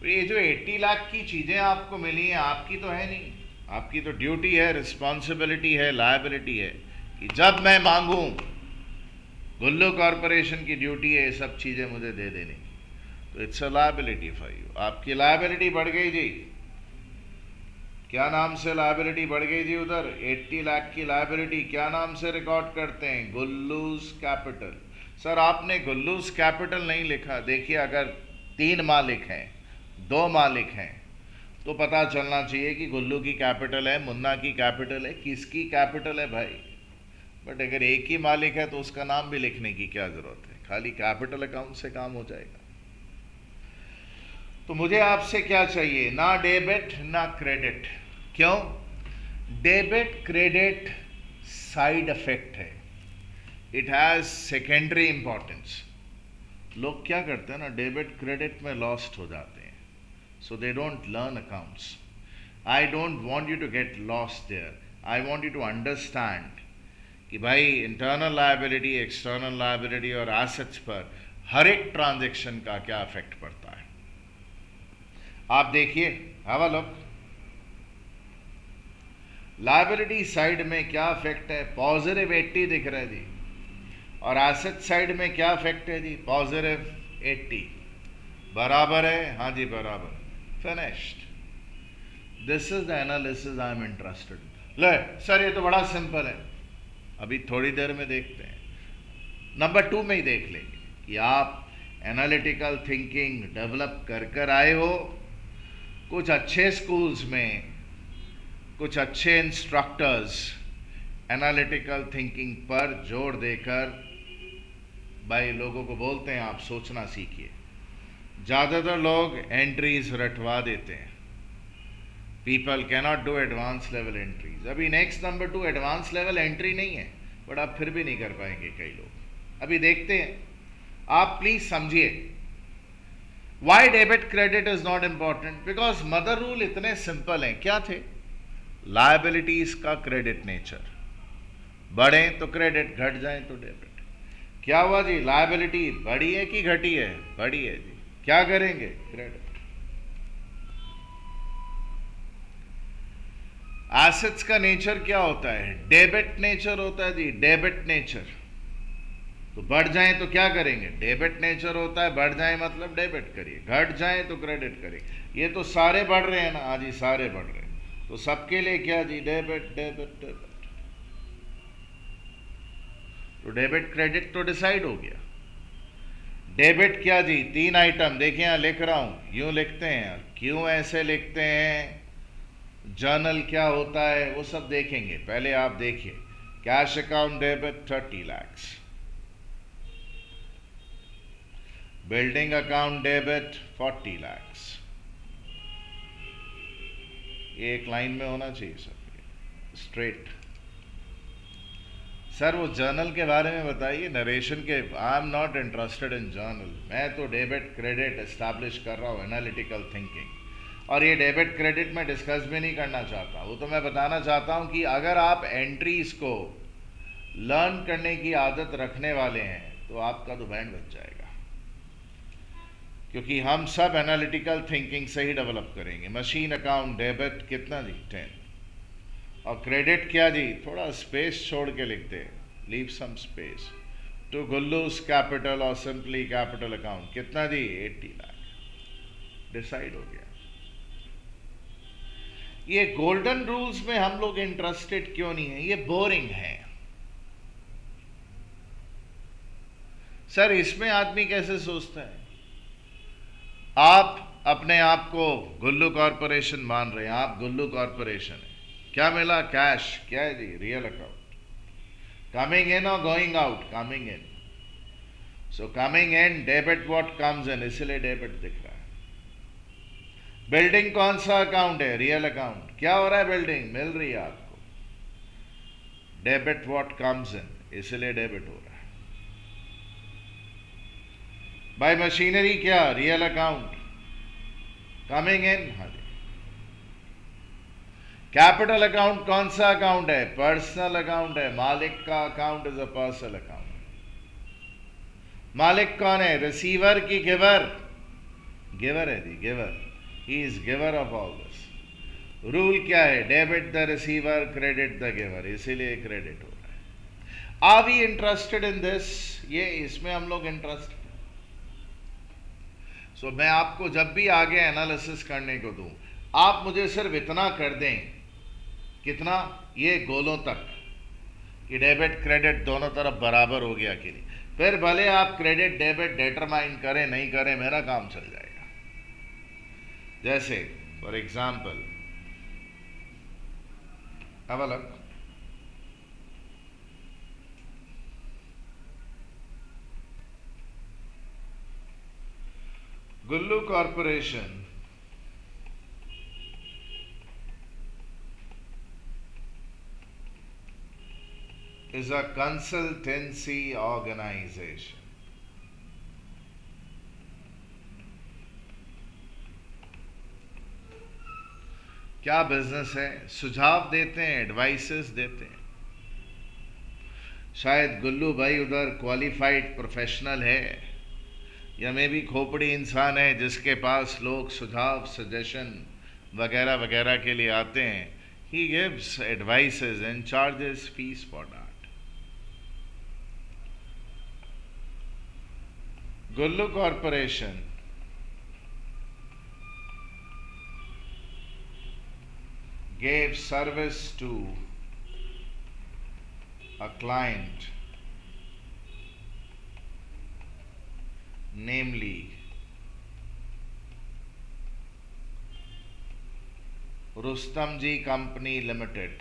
[SPEAKER 1] ये जो 80 लाख की चीजें आपको मिली हैं, आपकी तो है नहीं। आपकी तो ड्यूटी है, रिस्पॉन्सिबिलिटी है, लायबिलिटी है कि जब मैं मांगूं, गुल्लू कॉरपोरेशन की ड्यूटी है ये सब चीजें मुझे दे देने की। तो it's a liability for you. आपकी लायबिलिटी बढ़ गई जी। क्या नाम से लायबिलिटी बढ़ गई जी? उधर 80 लाख की लायबिलिटी क्या नाम से रिकॉर्ड करते हैं? गुल्लूज कैपिटल। सर आपने गुल्लूज कैपिटल नहीं लिखा। देखिए, अगर 3 मालिक हैं, 2 मालिक हैं, तो पता चलना चाहिए कि गुल्लू की कैपिटल है, मुन्ना की कैपिटल है, किसकी कैपिटल है भाई। बट अगर एक ही मालिक है तो उसका नाम भी लिखने की क्या जरूरत है? खाली कैपिटल अकाउंट से काम हो जाएगा। तो मुझे आपसे क्या चाहिए? ना डेबिट ना क्रेडिट। क्यों? डेबिट क्रेडिट साइड इफेक्ट है, इट हैज सेकेंडरी इंपॉर्टेंस। लोग क्या करते हैं ना, डेबिट क्रेडिट में लॉस्ट हो जाते हैं, so they don't learn accounts. I don't want you to get lost there. I want you to understand कि भाई इंटरनल लायबिलिटी, एक्सटर्नल लायबिलिटी और एसेट्स पर हर एक ट्रांजैक्शन का क्या इफेक्ट पड़ता है। आप देखिए, have a look, liability side में क्या इफेक्ट है, पॉजिटिव 80 दिख रहा है जी, और एसेट साइड में क्या इफेक्ट है जी, पॉजिटिव 80। बराबर है, हाँ जी बराबर, finished. This is the analysis I am interested. ले सर ये तो बड़ा सिंपल है, अभी थोड़ी देर में देखते हैं, नंबर 2 में ही देख लेंगे कि आप एनालिटिकल थिंकिंग डेवलप कर कर आए हो। कुछ अच्छे स्कूल्स में कुछ अच्छे इंस्ट्रक्टर्स एनालिटिकल थिंकिंग पर जोर देकर भाई लोगों को बोलते हैं आप सोचना सीखिए। ज़्यादातर लोग एंट्रीज रटवा देते हैं। People cannot do advance level entries. अभी next number 2 advance level entry नहीं है, बट आप फिर भी नहीं कर पाएंगे कई लोग। अभी देखते हैं, आप प्लीज समझिए why debit credit is not important, because mother rule इतने सिंपल हैं। क्या थे? लायबिलिटीज का क्रेडिट नेचर, बढ़े तो क्रेडिट, घट जाए तो डेबिट। क्या हुआ जी, लायबिलिटी बढ़ी है कि घटी है? बढ़ी है जी, क्या करेंगे? क्रेडिट। एसेट्स का नेचर क्या होता है? डेबिट नेचर होता है जी, डेबिट नेचर। तो बढ़ जाए तो क्या करेंगे? डेबिट नेचर होता है, बढ़ जाए मतलब डेबिट करिए, घट जाए तो क्रेडिट करिए। ये तो सारे बढ़ रहे हैं ना, हाँ जी सारे बढ़ रहे हैं, तो सबके लिए क्या जी, डेबिट डेबिट डेबिट। तो डेबिट क्रेडिट तो डिसाइड हो गया। डेबिट क्या जी, 3 आइटम देखिए, यहां लिख रहा हूं, यूं लिखते हैं। क्यों ऐसे लिखते हैं, जर्नल क्या होता है, वो सब देखेंगे। पहले आप देखिए, cash account debit 30 lakhs, building account debit 40 lakhs। ये एक लाइन में होना चाहिए सब, स्ट्रेट। सर वो जर्नल के बारे में बताइए, नरेशन के। I am not interested in journal, मैं तो डेबिट क्रेडिट एस्टैब्लिश कर रहा हूँ, एनालिटिकल थिंकिंग। और ये डेबिट क्रेडिट मैं डिस्कस भी नहीं करना चाहता, वो तो मैं बताना चाहता हूँ कि अगर आप एंट्रीज को लर्न करने की आदत रखने वाले हैं तो आपका तो बैंड बच जाएगा, क्योंकि हम सब एनालिटिकल थिंकिंग से ही डेवलप करेंगे। मशीन अकाउंट डेबिट कितना जी, 10। और क्रेडिट क्या जी, थोड़ा स्पेस छोड़ के लिखते हैं, leave some space. To Gullu's capital और सिंपली कैपिटल अकाउंट कितना जी, 80 लाख। डिसाइड हो गया। ये गोल्डन रूल्स में हम लोग इंटरेस्टेड क्यों नहीं है? ये बोरिंग है सर। इसमें आदमी कैसे सोचता है? आप अपने आप को गुल्लू कॉरपोरेशन मान रहे हैं, आप गुल्लू कॉरपोरेशन है, क्या मिला? कैश। क्या है जी, रियल अकाउंट। कमिंग इन और going out? Coming in. So coming in debit what comes in, इसलिए डेबिट दिख रहा है। बिल्डिंग कौन सा अकाउंट है? Real account. क्या हो रहा है? बिल्डिंग मिल रही है आपको, डेबिट व्हाट कम्स इन, इसलिए डेबिट हो रहा है। बाय मशीनरी क्या? रियल अकाउंट, कमिंग इन, हाँ जी। कैपिटल अकाउंट कौन सा अकाउंट है? पर्सनल अकाउंट है, मालिक का account is a personal account. मालिक कौन है? रिसीवर की गिवर? गिवर है जी, giver. He is giver of all this. Rule क्या है? Debit the receiver, credit the giver, इसीलिए क्रेडिट हो रहा है। Are we interested in this? ये इसमें हम लोग इंटरेस्टेड। सो मैं आपको जब भी आगे एनालिसिस करने को दूं, आप मुझे सिर्फ इतना कर दें, कितना? ये गोलों तक कि डेबिट क्रेडिट दोनों तरफ बराबर हो गया कि नहीं। फिर भले आप क्रेडिट डेबिट डिटरमाइन करें नहीं करें, मेरा काम चल जाएगा। जैसे for example, have a look, Gullu corporation is a consultancy organization. क्या बिजनेस है, सुझाव देते हैं, एडवाइसेस देते हैं। शायद गुल्लू भाई उधर क्वालिफाइड प्रोफेशनल है, या मे भी खोपड़ी इंसान है जिसके पास लोग सुझाव, सजेशन वगैरह वगैरह के लिए आते हैं. He gives advices and charges fees for that. Gullu Corporation gave service to a client, namely Rustomjee Company Limited,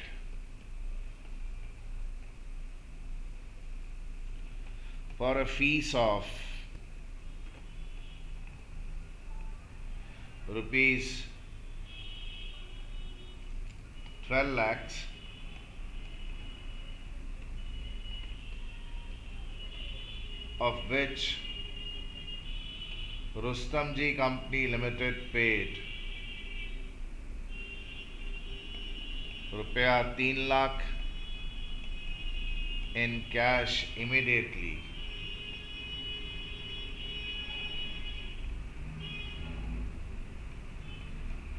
[SPEAKER 1] for a fees of rupees 12 lakhs, of which Rustomjee Company Limited paid रुपया 3 lakh in cash immediately,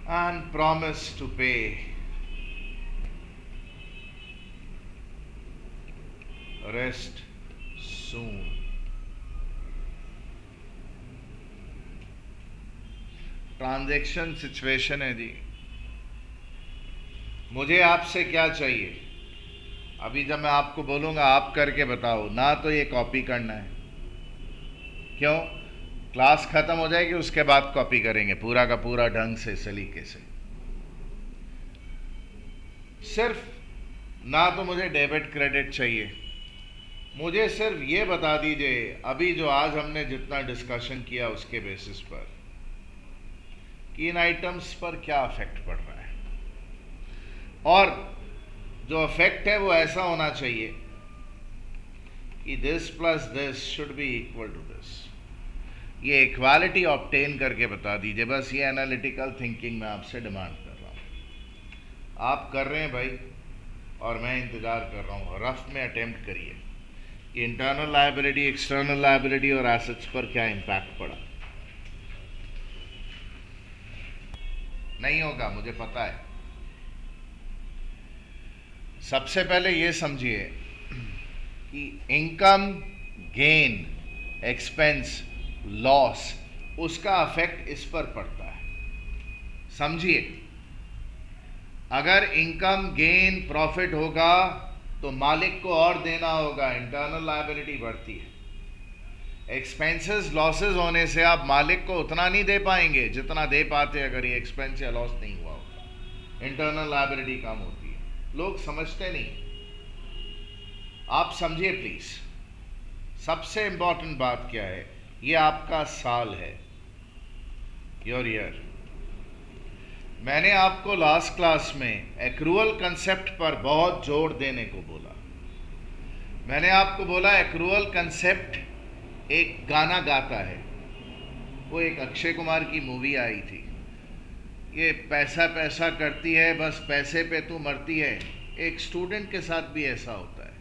[SPEAKER 1] and promised to pay rest soon. Transaction situation है जी. मुझे आपसे क्या चाहिए? अभी जब मैं आपको बोलूंगा आप करके बताओ, ना तो ये कॉपी करना है. क्यों? क्लास खत्म हो जाएगी, उसके बाद कॉपी करेंगे पूरा का पूरा ढंग से, सलीके से. सिर्फ ना तो मुझे डेबिट क्रेडिट चाहिए, मुझे सिर्फ ये बता दीजिए अभी जो आज हमने जितना डिस्कशन किया उसके बेसिस पर कि इन आइटम्स पर क्या अफेक्ट पड़ रहा है, और जो अफेक्ट है वो ऐसा होना चाहिए कि this plus this should be equal to this. ये इक्वालिटी ऑब्टेन करके बता दीजिए. बस ये एनालिटिकल थिंकिंग मैं आपसे डिमांड कर रहा हूँ. आप कर रहे हैं भाई, और मैं इंतज़ार कर रहा हूँ. रफ में अटेम्प्ट करिए कि इंटरनल लायबिलिटी, एक्सटर्नल लायबिलिटी और एसेट्स पर क्या इम्पैक्ट पड़ा. नहीं होगा, मुझे पता है. सबसे पहले ये समझिए कि इनकम, गेन, एक्सपेंस, लॉस, उसका अफेक्ट इस पर पड़ता है. समझिए, अगर इनकम, गेन, प्रॉफिट होगा तो मालिक को और देना होगा, इंटरनल लायबिलिटी बढ़ती है. एक्सपेंसेस, लॉसेस होने से आप मालिक को उतना नहीं दे पाएंगे जितना दे पाते अगर ये एक्सपेंस या लॉस नहीं हुआ होगा. इंटरनल लायबिलिटी कम होती है. लोग समझते नहीं. आप समझिए प्लीज. सबसे इंपॉर्टेंट बात क्या है, ये आपका साल है, योर ईयर. मैंने आपको लास्ट क्लास में एक्रूअल कंसेप्ट पर बहुत जोर देने को बोला. मैंने आपको बोला एक्रूअल कंसेप्ट एक गाना गाता है. वो एक अक्षय कुमार की मूवी आई थी, ये पैसा पैसा करती है, बस पैसे पे तू मरती है. एक स्टूडेंट के साथ भी ऐसा होता है.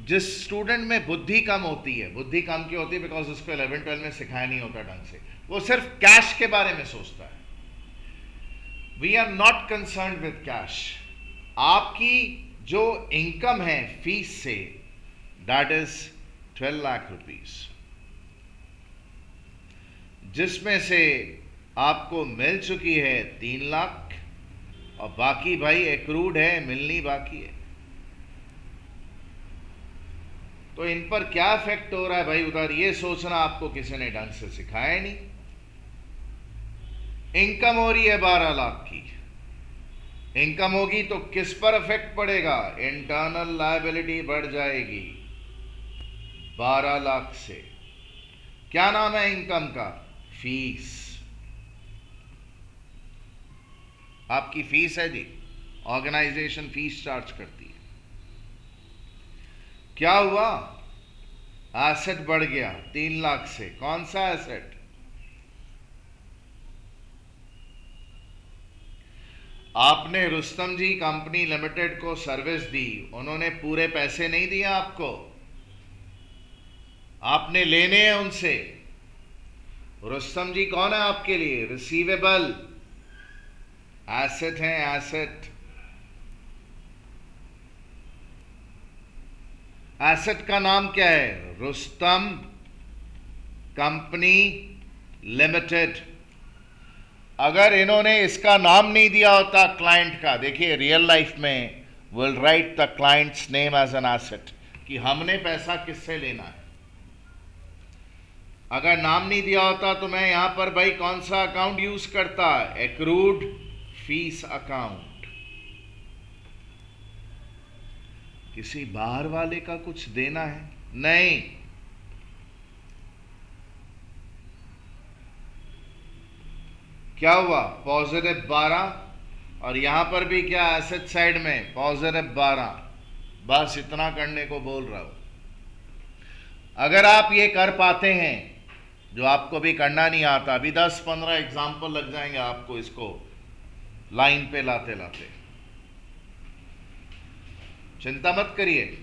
[SPEAKER 1] जिस स्टूडेंट में बुद्धि कम होती है, बुद्धि कम क्यों होती है? बिकॉज उसको 11-12 में सिखाया नहीं होता ढंग से. वो सिर्फ कैश के बारे में सोचता है. We are not concern with cash. आपकी जो इनकम है फीस से, दैट इज 12 लाख रुपीस, जिसमें से आपको मिल चुकी है 3 लाख, और बाकी भाई एक्रूड है, मिलनी बाकी है. तो इन पर क्या इफेक्ट हो रहा है भाई? उधर ये सोचना आपको किसी ने ढंग से सिखाया नहीं. इनकम हो रही है 12 लाख की. इनकम होगी तो किस पर इफेक्ट पड़ेगा? इंटरनल लायबिलिटी बढ़ जाएगी 12 लाख से. क्या नाम है इनकम का? फीस. आपकी फीस है जी, ऑर्गेनाइजेशन फीस चार्ज करती है. क्या हुआ? एसेट बढ़ गया 3 लाख से. कौन सा एसेट? आपने रुस्तम जी कंपनी लिमिटेड को सर्विस दी, उन्होंने पूरे पैसे नहीं दिए आपको, आपने लेने हैं उनसे। रुस्तम जी कौन है आपके लिए? रिसीवेबल, एसेट है, एसेट। एसेट का नाम क्या है? Rustam company limited. अगर इन्होंने इसका नाम नहीं दिया होता क्लाइंट का, देखिए रियल लाइफ में will write the client's name as an asset, कि हमने पैसा किससे लेना है। अगर नाम नहीं दिया होता तो मैं यहां पर भाई कौन सा अकाउंट यूज करता? Accrued fees account. किसी बाहर वाले का कुछ देना है? नहीं। क्या हुआ? पॉजिटिव 12, और यहां पर भी क्या एसेट साइड में पॉजिटिव 12। बस इतना करने को बोल रहा हूं। अगर आप ये कर पाते हैं, जो आपको भी करना नहीं आता, अभी 10-15 एग्जाम्पल लग जाएंगे आपको इसको लाइन पे लाते लाते, चिंता मत करिए।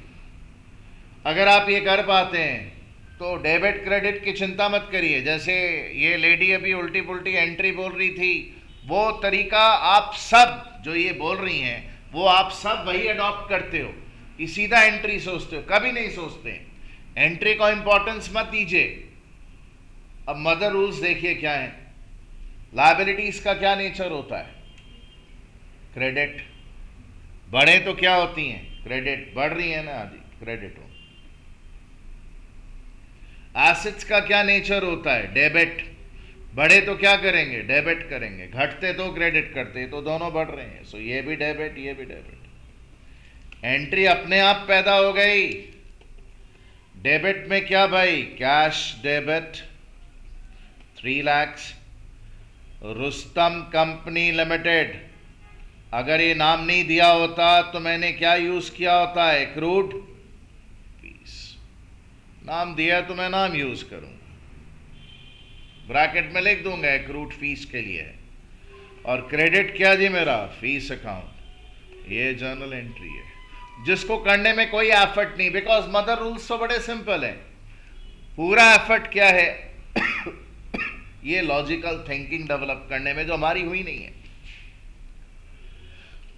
[SPEAKER 1] अगर आप ये कर पाते हैं तो डेबिट क्रेडिट की चिंता मत करिए। जैसे ये लेडी अभी उल्टी पुल्टी एंट्री बोल रही थी, वो तरीका आप सब जो ये बोल रही हैं वो आप सब वही अडॉप्ट करते हो कि सीधा एंट्री सोचते हो, कभी नहीं सोचते एंट्री को इंपॉर्टेंस मत दीजिए। अब मदर रूल्स देखिए क्या है। लायबिलिटीज का क्या नेचर होता है? क्रेडिट। बढ़े तो क्या होती हैं? क्रेडिट। बढ़ रही है ना आदि, क्रेडिट हो। एसेट्स का क्या नेचर होता है? डेबिट। बढ़े तो क्या करेंगे? डेबिट करेंगे। घटते तो क्रेडिट करते, तो दोनों बढ़ रहे हैं। सो ये भी डेबिट, ये भी डेबिट। एंट्री अपने आप पैदा हो गई। डेबिट में क्या भाई? Cash debit 3 lakh, Rustam company limited. अगर ये नाम नहीं दिया होता तो मैंने क्या यूज किया होता? Accrued fees. नाम दिया तो मैं नाम यूज करूंगा, ब्रैकेट में लिख दूंगा एक्रूड फीस के लिए। और क्रेडिट क्या जी मेरा? Fees account. ये जर्नल एंट्री है जिसको करने में कोई एफर्ट नहीं, बिकॉज मदर रूल्स तो बड़े सिंपल है। पूरा एफर्ट क्या है? ये लॉजिकल थिंकिंग डेवलप करने में, जो हमारी हुई नहीं है।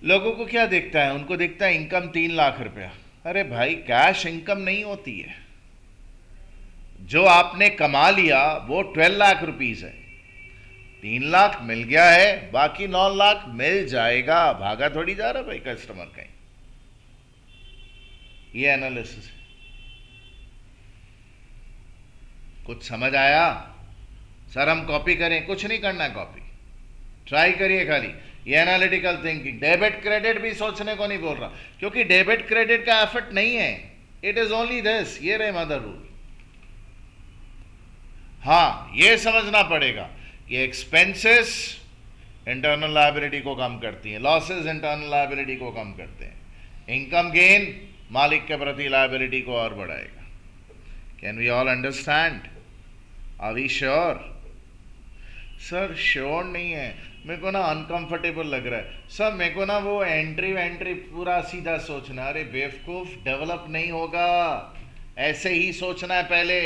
[SPEAKER 1] लोगों को क्या दिखता है? उनको दिखता है इनकम 3 लाख रुपया। अरे भाई, कैश इनकम नहीं होती है। जो आपने कमा लिया वो 12 लाख रुपीस है। 3 लाख मिल गया है, बाकी 9 लाख मिल जाएगा। भागा थोड़ी जा रहा भाई कस्टमर कहीं। ये एनालिसिस है। कुछ समझ आया? सर हम कॉपी करें? कुछ नहीं करना है कॉपी, ट्राई करिए खाली। ये एनालिटिकल थिंकिंग। डेबिट क्रेडिट भी सोचने को नहीं बोल रहा, क्योंकि डेबिट क्रेडिट का एफर्ट नहीं है। It is only this. ये रहे मदर रूल। हाँ, ये समझना पड़ेगा कि एक्सपेंसेस इंटरनल लायबिलिटी को कम करती हैं, लॉसेस इंटरनल लायबिलिटी को कम करते हैं, इनकम गेन मालिक के प्रति लायबिलिटी को और बढ़ाएगा। Can we all understand? Are we sure? Sir sure नहीं है, मेरे को ना अनकंफर्टेबल लग रहा है। सर मेरे को ना वो एंट्री पूरा सीधा सोचना। अरे बेवकूफ, डेवलप नहीं होगा, ऐसे ही सोचना है पहले।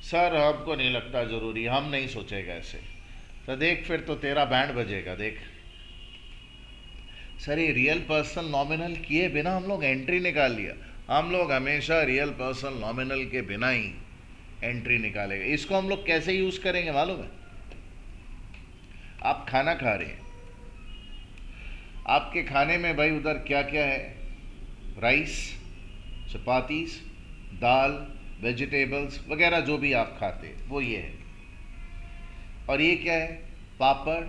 [SPEAKER 1] सर हमको नहीं लगता जरूरी, हम नहीं सोचेगा ऐसे। तो देख फिर तो तेरा बैंड बजेगा, देख। सर ये रियल पर्सन नॉमिनल किए बिना हम लोग एंट्री निकाल लिया। हम लोग हमेशा रियल पर्सन नॉमिनल के बिना ही एंट्री निकालेगा। इसको हम लोग कैसे यूज करेंगे मालूम है? आप खाना खा रहे हैं, आपके खाने में भाई उधर क्या क्या है? राइस, चपातीस, दाल, वेजिटेबल्स वगैरह जो भी आप खाते हैं वो ये है। और ये क्या है? पापड़,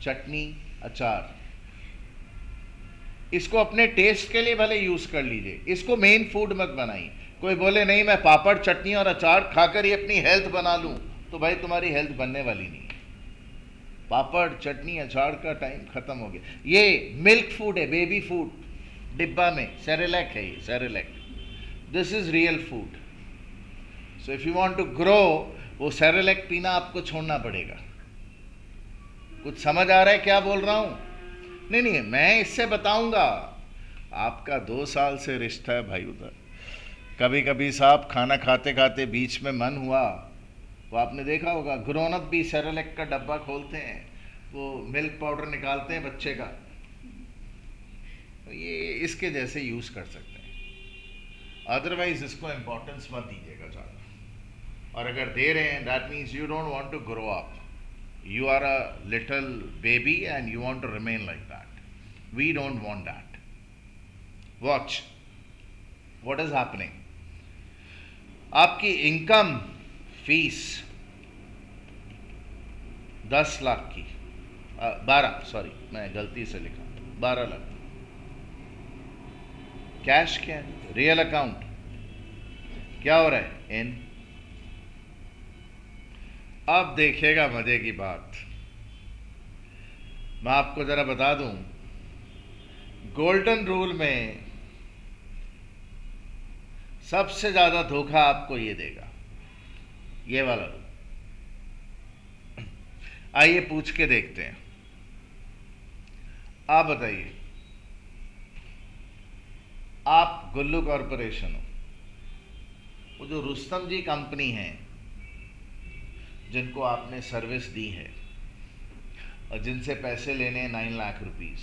[SPEAKER 1] चटनी, अचार। इसको अपने टेस्ट के लिए भले यूज कर लीजिए, इसको मेन फूड मत बनाइए। कोई बोले नहीं मैं पापड़, चटनी और अचार खाकर ही अपनी हेल्थ बना लूं, तो भाई तुम्हारी हेल्थ बनने वाली नहीं है। पापड़, चटनी, अचार का टाइम खत्म हो गया। ये मिल्क फूड है, बेबी फूड, डिब्बा में सेरेलैक है ये, Cerelac. This is real food. So if you want to grow, वो सेरेलैक पीना आपको छोड़ना पड़ेगा। कुछ समझ आ रहा है क्या बोल रहा हूं? नहीं नहीं, मैं इससे बताऊंगा। आपका 2 साल से रिश्ता है भाई उधर। कभी कभी साहब खाना खाते खाते बीच में मन हुआ, वो आपने देखा होगा, ग्रोन अप भी सेरेलेक का डब्बा खोलते हैं, वो मिल्क पाउडर निकालते हैं बच्चे का, तो ये इसके जैसे यूज़ कर सकते हैं। अदरवाइज इसको इम्पोर्टेंस मत दीजिएगा ज़्यादा। और अगर दे रहे हैं, that means you don't want to grow up, you are a little baby and you want to remain like that. We don't want that. Watch what is happening. आपकी इनकम फीस 10 लाख की, 12, सॉरी मैं गलती से लिखा, 12 lakh. Cash क्या है? Real account क्या हो रहा है? इन। अब देखिएगा मजे की बात, मैं आपको जरा बता दूं, गोल्डन रूल में सबसे ज्यादा धोखा आपको ये देगा, ये वाला रूल। आइए पूछ के देखते हैं, आप बताइए, आप गुल्लू कॉरपोरेशन हो, वो जो रुस्तम जी कंपनी है जिनको आपने सर्विस दी है और जिनसे पैसे लेने हैं 9 लाख रुपीस,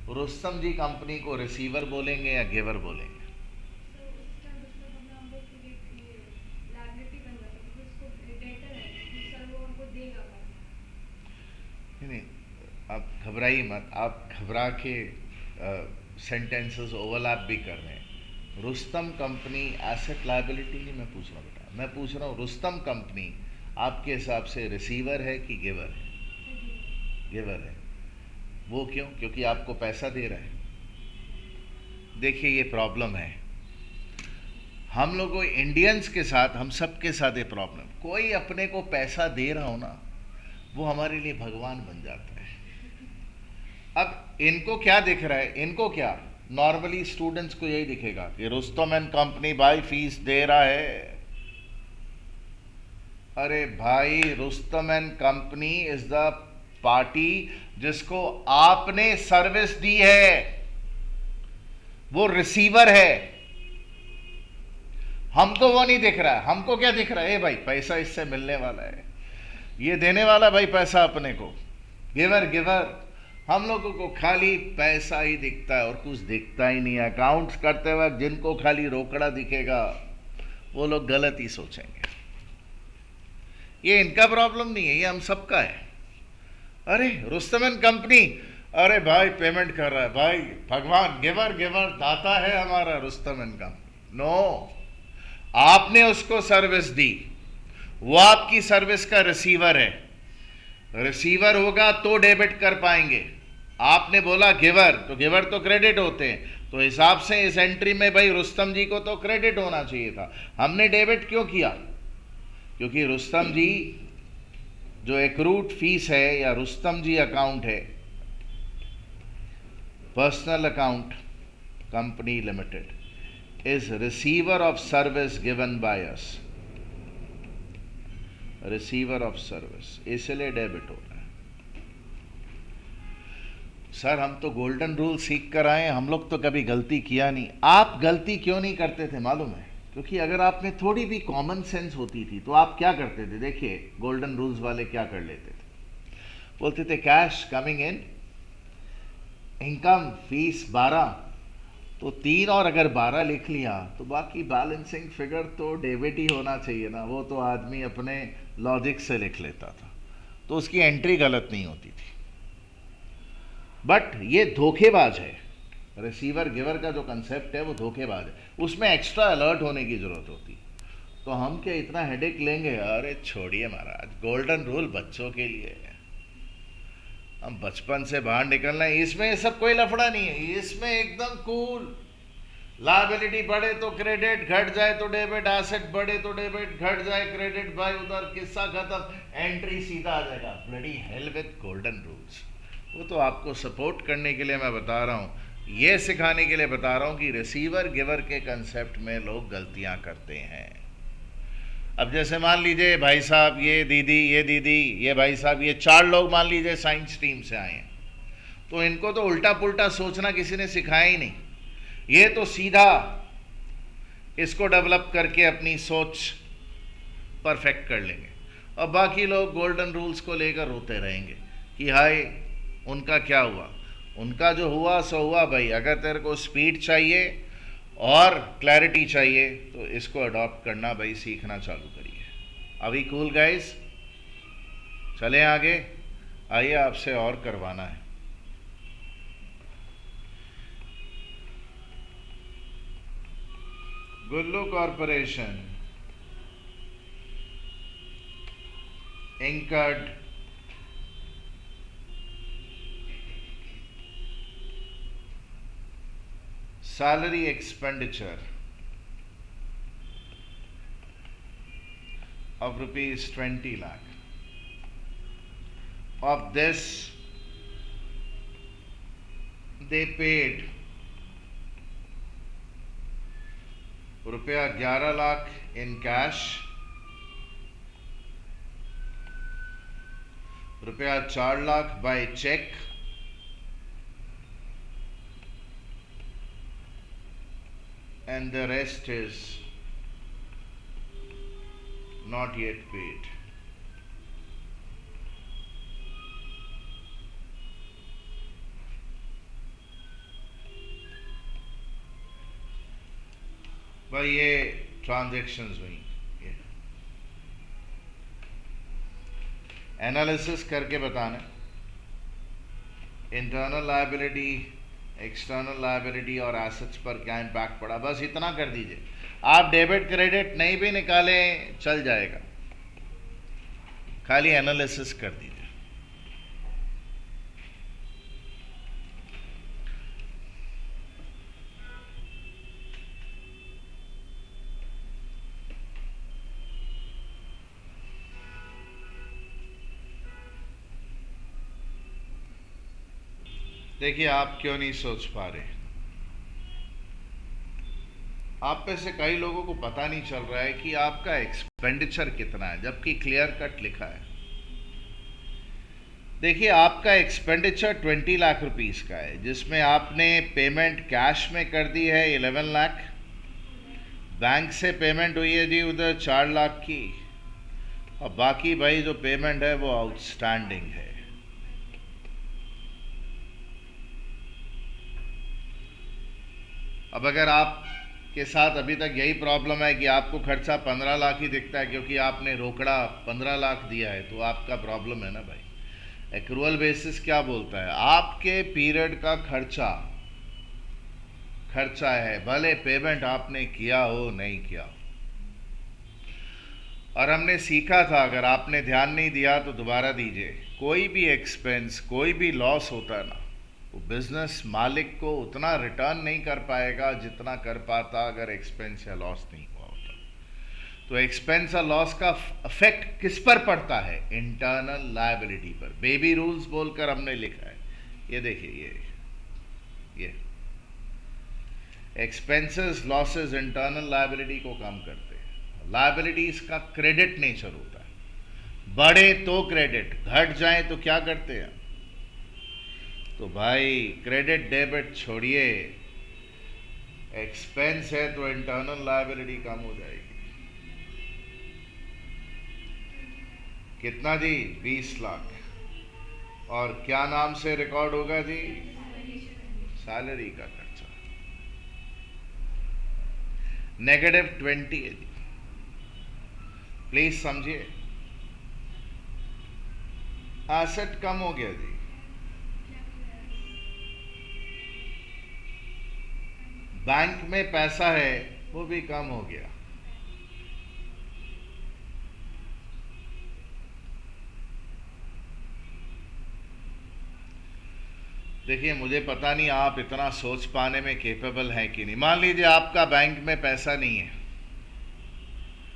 [SPEAKER 1] रुस्तम जी कंपनी को रिसीवर बोलेंगे या गिवर बोलेंगे? नहीं, आप घबराइए मत, आप घबरा के सेंटेंसेस ओवरलैप भी कर रहे हैं। रुस्तम कंपनी एसेट लायबिलिटी नहीं मैं पूछ रहा हूँ बेटा, मैं पूछ रहा हूँ रुस्तम कंपनी आपके हिसाब से रिसीवर है कि गिवर है? गिवर है। वो क्यों? क्योंकि आपको पैसा दे रहा है। देखिए ये प्रॉब्लम है हम लोगों इंडियंस के साथ, हम सब के साथ ये प्रॉब्लम। कोई अपने को पैसा दे रहा हो ना, वो हमारे लिए भगवान बन जाता है। अब इनको क्या दिख रहा है? इनको क्या, नॉर्मली स्टूडेंट्स को यही दिखेगा कि रुस्तम एंड कंपनी भाई फीस दे रहा है। अरे भाई, Rustam and company is the party जिसको आपने सर्विस दी है, वो रिसीवर है। हमको वो नहीं दिख रहा है। हमको क्या दिख रहा है? भाई पैसा इससे मिलने वाला है, ये देने वाला भाई पैसा अपने को, गिवर गिवर। हम लोगों को खाली पैसा ही दिखता है और कुछ दिखता ही नहीं है। अकाउंट्स करते वक्त जिनको खाली रोकड़ा दिखेगा वो लोग गलत ही सोचेंगे। ये इनका प्रॉब्लम नहीं है, ये हम सबका है। अरे रुस्तम एंड कंपनी, अरे भाई पेमेंट कर रहा है भाई, भगवान गिवर गिवर दाता है हमारा रुस्तम एंड कंपनी। नो, आपने उसको सर्विस दी, वो आपकी सर्विस का रिसीवर है। रिसीवर होगा तो डेबिट कर पाएंगे। आपने बोला गिवर, तो गिवर तो क्रेडिट होते हैं, तो हिसाब से इस एंट्री में भाई रुस्तम जी को तो क्रेडिट होना चाहिए था। हमने डेबिट क्यों किया? क्योंकि रुस्तम जी जो एक्रूट फीस है या रुस्तम जी अकाउंट है, personal account company limited is receiver of service given by us, receiver of service, इसलिए डेबिट हो रहा है। सर हम तो गोल्डन रूल सीख कर आए, हम लोग तो कभी गलती किया नहीं। आप गलती क्यों नहीं करते थे मालूम है? क्योंकि अगर आप में थोड़ी भी कॉमन सेंस होती थी तो आप क्या करते थे? देखिए गोल्डन रूल्स वाले क्या कर लेते थे, बोलते थे cash coming in, income fees 12, तो 3 और अगर 12 लिख लिया तो बाकी बैलेंसिंग फिगर तो डेबिट ही होना चाहिए ना। वो तो आदमी अपने लॉजिक से लिख लेता था, तो उसकी एंट्री गलत नहीं होती थी। बट ये धोखेबाज है। रिसीवर गिवर का जो कंसेप्ट है वो धोखेबाज है, उसमें एक्स्ट्रा अलर्ट होने की जरूरत होती। तो हम क्या इतना हेडेक लेंगे? अरे छोड़िए महाराज, गोल्डन रूल बच्चों के लिए है, हम बचपन से बाहर निकलना है। इसमें ये सब कोई लफड़ा नहीं है, इसमें एकदम कूल। लायबिलिटी बढ़े तो क्रेडिट, घट जाए तो डेबिट, एसेट बढ़े तो डेबिट, घट जाए क्रेडिट, भाई उधर किस्सा खत्म, एंट्री सीधा आ जाएगा। Bloody hell with golden rules. वो तो आपको सपोर्ट करने के लिए मैं बता रहा हूँ, ये सिखाने के लिए बता रहा हूँ कि रिसीवर गिवर के कंसेप्ट में लोग गलतियाँ करते हैं। अब जैसे मान लीजिए भाई साहब, ये दीदी, ये दीदी, ये भाई साहब, ये 4 लोग मान लीजिए साइंस स्ट्रीम से आए हैं, तो इनको तो उल्टा पुल्टा सोचना किसी ने सिखाया ही नहीं, ये तो सीधा इसको डेवलप करके अपनी सोच परफेक्ट कर लेंगे, और बाकी लोग गोल्डन रूल्स को लेकर रोते रहेंगे कि हाय उनका क्या हुआ। उनका जो हुआ सो हुआ भाई। अगर तेरे को स्पीड चाहिए और क्लैरिटी चाहिए तो इसको अडॉप्ट करना भाई सीखना चालू करिए। अभी कूल गाइस, चलें आगे। आइए आपसे और करवाना है। गुल्लू corporation incurred salary expenditure of rupees 20 lakh. Of this, they paid रुपया 11 लाख in cash, रुपया 4 lakh by cheque, and the rest is not yet paid. भाई ये ट्रांजैक्शंस हुई, एनालिसिस करके बताना इंटरनल लायबिलिटी, एक्सटर्नल लायबिलिटी और एसेट्स पर क्या इम्पैक्ट पड़ा, बस इतना कर दीजिए। आप डेबिट क्रेडिट नहीं भी निकालें चल जाएगा, खाली एनालिसिस कर दीजिए। देखिए आप क्यों नहीं सोच पा रहे, आप में से कई लोगों को पता नहीं चल रहा है कि आपका एक्सपेंडिचर कितना है, जबकि क्लियर कट लिखा है। देखिए आपका एक्सपेंडिचर 20 लाख रुपीस का है, जिसमें आपने पेमेंट कैश में कर दी है 11 लाख, बैंक से पेमेंट हुई है जी उधर 4 लाख की, और बाकी भाई जो पेमेंट है वो आउटस्टैंडिंग है। अब अगर आप के साथ अभी तक यही प्रॉब्लम है कि आपको खर्चा 15 लाख ही दिखता है क्योंकि आपने रोकड़ा 15 लाख दिया है, तो आपका प्रॉब्लम है ना भाई। एक्रूअल बेसिस क्या बोलता है, आपके पीरियड का खर्चा है, भले पेमेंट आपने किया हो नहीं किया हो। और हमने सीखा था, अगर आपने ध्यान नहीं दिया तो दोबारा दीजिए, कोई भी एक्सपेंस, कोई भी लॉस होता है ना, वो बिजनेस मालिक को उतना रिटर्न नहीं कर पाएगा जितना कर पाता अगर एक्सपेंस या लॉस नहीं हुआ होता। तो एक्सपेंस और लॉस का इफेक्ट किस पर पड़ता है, इंटरनल लायबिलिटी पर। बेबी रूल्स बोलकर हमने लिखा है, ये देखिए, ये एक्सपेंसेस लॉसेस इंटरनल लायबिलिटी को कम करते हैं। लायबिलिटीज का क्रेडिट नेचर होता है, बढ़े तो क्रेडिट, घट जाए तो क्या करते हैं, तो भाई क्रेडिट डेबिट छोड़िए, एक्सपेंस है तो इंटरनल लायबिलिटी कम हो जाएगी। कितना जी, 20 लाख। और क्या नाम से रिकॉर्ड होगा जी, सैलरी का खर्चा। -20 है जी, प्लीज समझिए, एसेट कम हो गया जी, बैंक में पैसा है वो भी कम हो गया। देखिए मुझे पता नहीं आप इतना सोच पाने में केपेबल हैं कि नहीं। मान लीजिए आपका बैंक में पैसा नहीं है,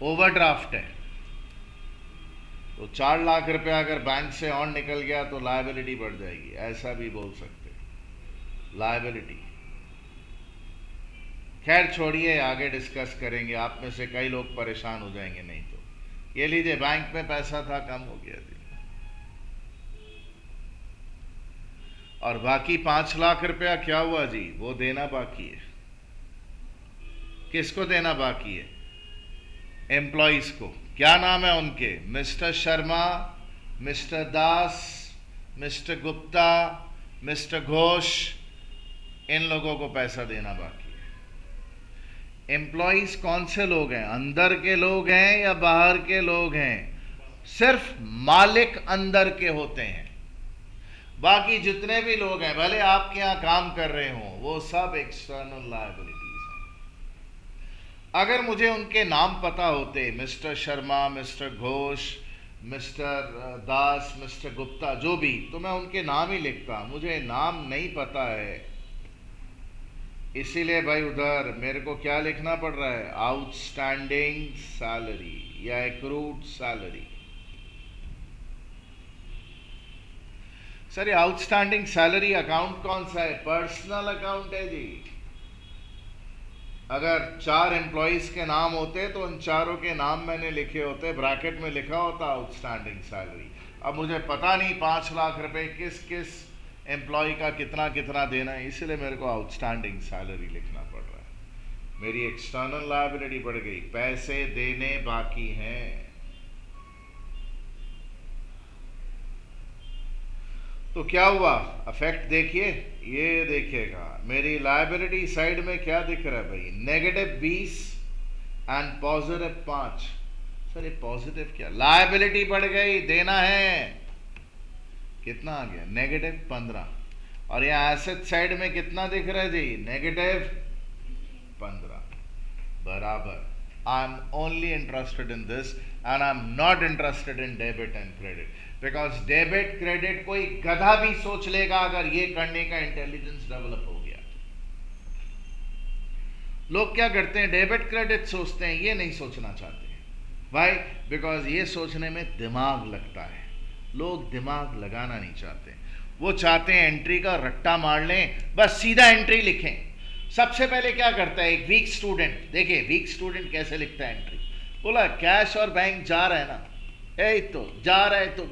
[SPEAKER 1] ओवरड्राफ्ट है, तो 4 लाख रुपया अगर बैंक से और निकल गया तो लायबिलिटी बढ़ जाएगी, ऐसा भी बोल सकते हैं, लायबिलिटी। खैर छोड़िए, आगे डिस्कस करेंगे, आप में से कई लोग परेशान हो जाएंगे नहीं तो। ये लीजिए, बैंक में पैसा था, कम हो गया जी। और बाकी 5 लाख रुपया क्या हुआ जी? वो देना बाकी है। किसको देना बाकी है? एम्प्लॉइज को। क्या नाम है उनके? Mister Sharma, mister Das, mister Gupta, mister Ghosh. इन लोगों को पैसा देना बाकी है। एम्प्लॉइज कौन से लोग हैं? अंदर के लोग हैं या बाहर के लोग हैं? सिर्फ मालिक अंदर के होते हैं। बाकी जितने भी लोग हैं, भले आपके यहां काम कर रहे हो, वो सब एक्सटर्नल लायबिलिटीज हैं। अगर मुझे उनके नाम पता होते, mister Sharma, mister Ghosh, mister Das, mister Gupta, जो भी, तो मैं उनके नाम ही लिखता। मुझे नाम नहीं पता है, इसीलिए भाई उधर मेरे को क्या लिखना पड़ रहा है? आउटस्टैंडिंग सैलरी या एक्रूड सैलरी। सर ये आउटस्टैंडिंग सैलरी अकाउंट कौन सा है? पर्सनल अकाउंट है जी। अगर 4 एम्प्लॉइज के नाम होते तो उन चारों के नाम मैंने लिखे होते, ब्रैकेट में लिखा होता आउटस्टैंडिंग सैलरी। अब मुझे पता नहीं 5 लाख रुपए किस किस एम्प्लॉय का कितना कितना देना है, इसलिए मेरे को आउटस्टैंडिंग सैलरी लिखना पड़ रहा है। मेरी एक्सटर्नल लायबिलिटी बढ़ गई, पैसे देने बाकी हैं। तो क्या हुआ? इफेक्ट देखिए, ये देखिएगा मेरी लायबिलिटी साइड में क्या दिख रहा है भाई? -20 एंड +5। सर ये पॉजिटिव क्या? लायबिलिटी बढ़ गई, देना है। कितना आ गया? -15। और यहाँ एसेट साइड में कितना दिख रहा है जी? -15। बराबर। I am only interested in this and I am not interested in debit and credit, because debit credit कोई गधा भी सोच लेगा अगर ये करने का इंटेलिजेंस डेवलप हो गया। लोग क्या करते हैं? डेबिट क्रेडिट सोचते हैं, ये नहीं सोचना चाहते। वाई? बिकॉज ये सोचने में दिमाग लगता है, लोग दिमाग लगाना नहीं चाहते। वो चाहते हैं एंट्री का रट्टा मार लें, बस सीधा एंट्री लिखें। सबसे पहले क्या करता है एक वीक स्टूडेंट? देखिए वीक स्टूडेंट कैसे लिखता है एंट्री। बोला कैश और बैंक जा रहा है ना, तो जा रहा है, तो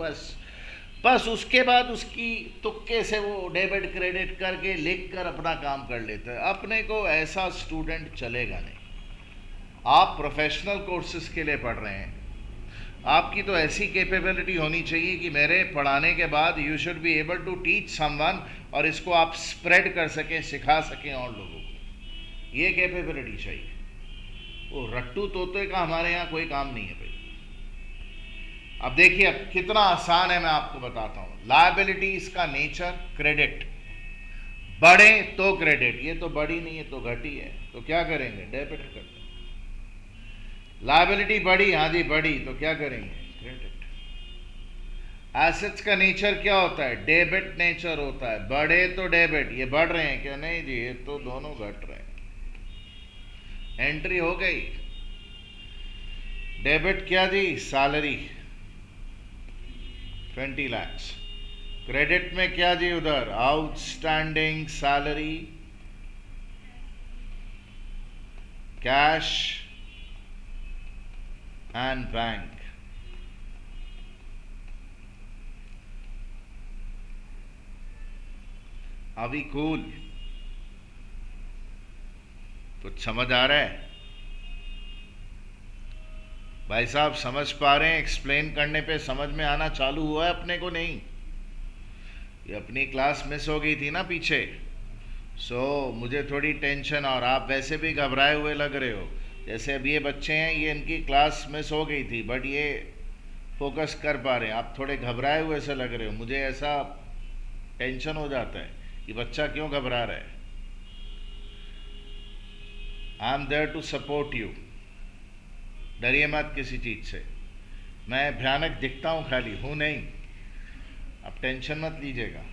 [SPEAKER 1] बस उसके बाद उसकी तुक्के से वो डेबिट क्रेडिट करके लिख कर अपना काम कर लेते हैं। अपने को ऐसा स्टूडेंट चलेगा नहीं। आप प्रोफेशनल कोर्सेज के लिए पढ़ रहे हैं, आपकी तो ऐसी कैपेबिलिटी होनी चाहिए कि मेरे पढ़ाने के बाद you should be able to teach someone, और इसको आप स्प्रेड कर सकें, सिखा सकें और लोगों को। ये कैपेबिलिटी चाहिए। वो रट्टू तोते का हमारे यहाँ कोई काम नहीं है भाई। अब देखिए अब कितना आसान है, मैं आपको बताता हूं। लायबिलिटीज का नेचर क्रेडिट, बढ़े तो क्रेडिट, ये तो बढ़ी नहीं है तो घटी है, तो क्या करेंगे? डेबिट करते हैं। लायबिलिटी बढ़ी, हाँ जी बढ़ी, तो क्या करेंगे? क्रेडिट। एसेट्स का नेचर क्या होता है? डेबिट नेचर होता है। बढ़े तो डेबिट, ये बढ़ रहे हैं क्या? नहीं जी, ये तो दोनों घट रहे हैं। एंट्री हो गई। डेबिट क्या जी? Salary 20 lakhs। क्रेडिट में क्या जी? उधर outstanding salary, cash and bank. अभी कूल कुछ समझ आ रहा है? भाई साहब समझ पा रहे हैं? एक्सप्लेन करने पे समझ में आना चालू हुआ है अपने को? नहीं, ये अपनी क्लास मिस हो गई थी ना पीछे, मुझे थोड़ी टेंशन, और आप वैसे भी घबराए हुए लग रहे हो। जैसे अब ये बच्चे हैं, ये इनकी क्लास मिस हो गई थी, बट ये फोकस कर पा रहे हैं। आप थोड़े घबराए हुए से लग रहे हो, मुझे ऐसा टेंशन हो जाता है कि बच्चा क्यों घबरा रहा है। I am there to support you, डरिए मत किसी चीज से। मैं भयानक दिखता हूं, खाली हूं नहीं, आप टेंशन मत लीजिएगा।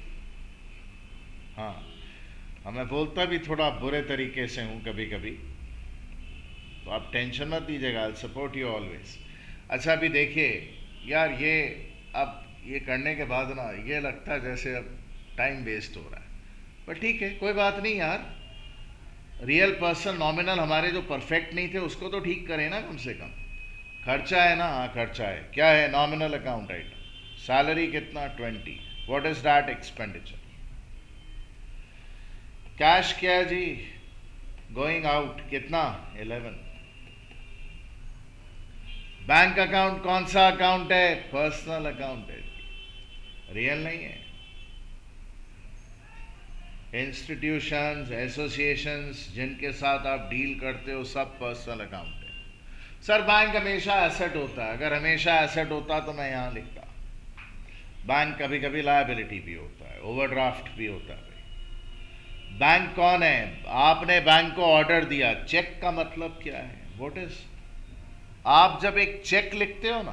[SPEAKER 1] हाँ, मैं बोलता भी थोड़ा बुरे तरीके से हूं कभी कभी, तो आप टेंशन मत लीजिएगा, आई सपोर्ट यू ऑलवेज। अच्छा अभी देखिए यार, ये अब ये करने के बाद ना ये लगता है जैसे अब टाइम वेस्ट हो रहा है, पर ठीक है कोई बात नहीं यार। रियल पर्सन नॉमिनल हमारे जो परफेक्ट नहीं थे उसको तो ठीक करें ना कम से कम। खर्चा है ना? हाँ खर्चा है। क्या है? Nominal account item. सैलरी कितना? 20। What is that? Expenditure. Cash क्या है जी? गोइंग आउट कितना? 11। बैंक अकाउंट कौन सा अकाउंट है? पर्सनल अकाउंट है, रियल नहीं है। इंस्टीट्यूशंस, एसोसिएशंस जिनके साथ आप डील करते हो सब पर्सनल अकाउंट है। सर बैंक हमेशा एसेट होता है, अगर हमेशा एसेट होता तो मैं यहां लिखता। बैंक कभी कभी लायबिलिटी भी होता है, ओवरड्राफ्ट भी होता है। बैंक कौन है? आपने बैंक को ऑर्डर दिया। चेक का मतलब क्या है? What is? आप जब एक चेक लिखते हो ना,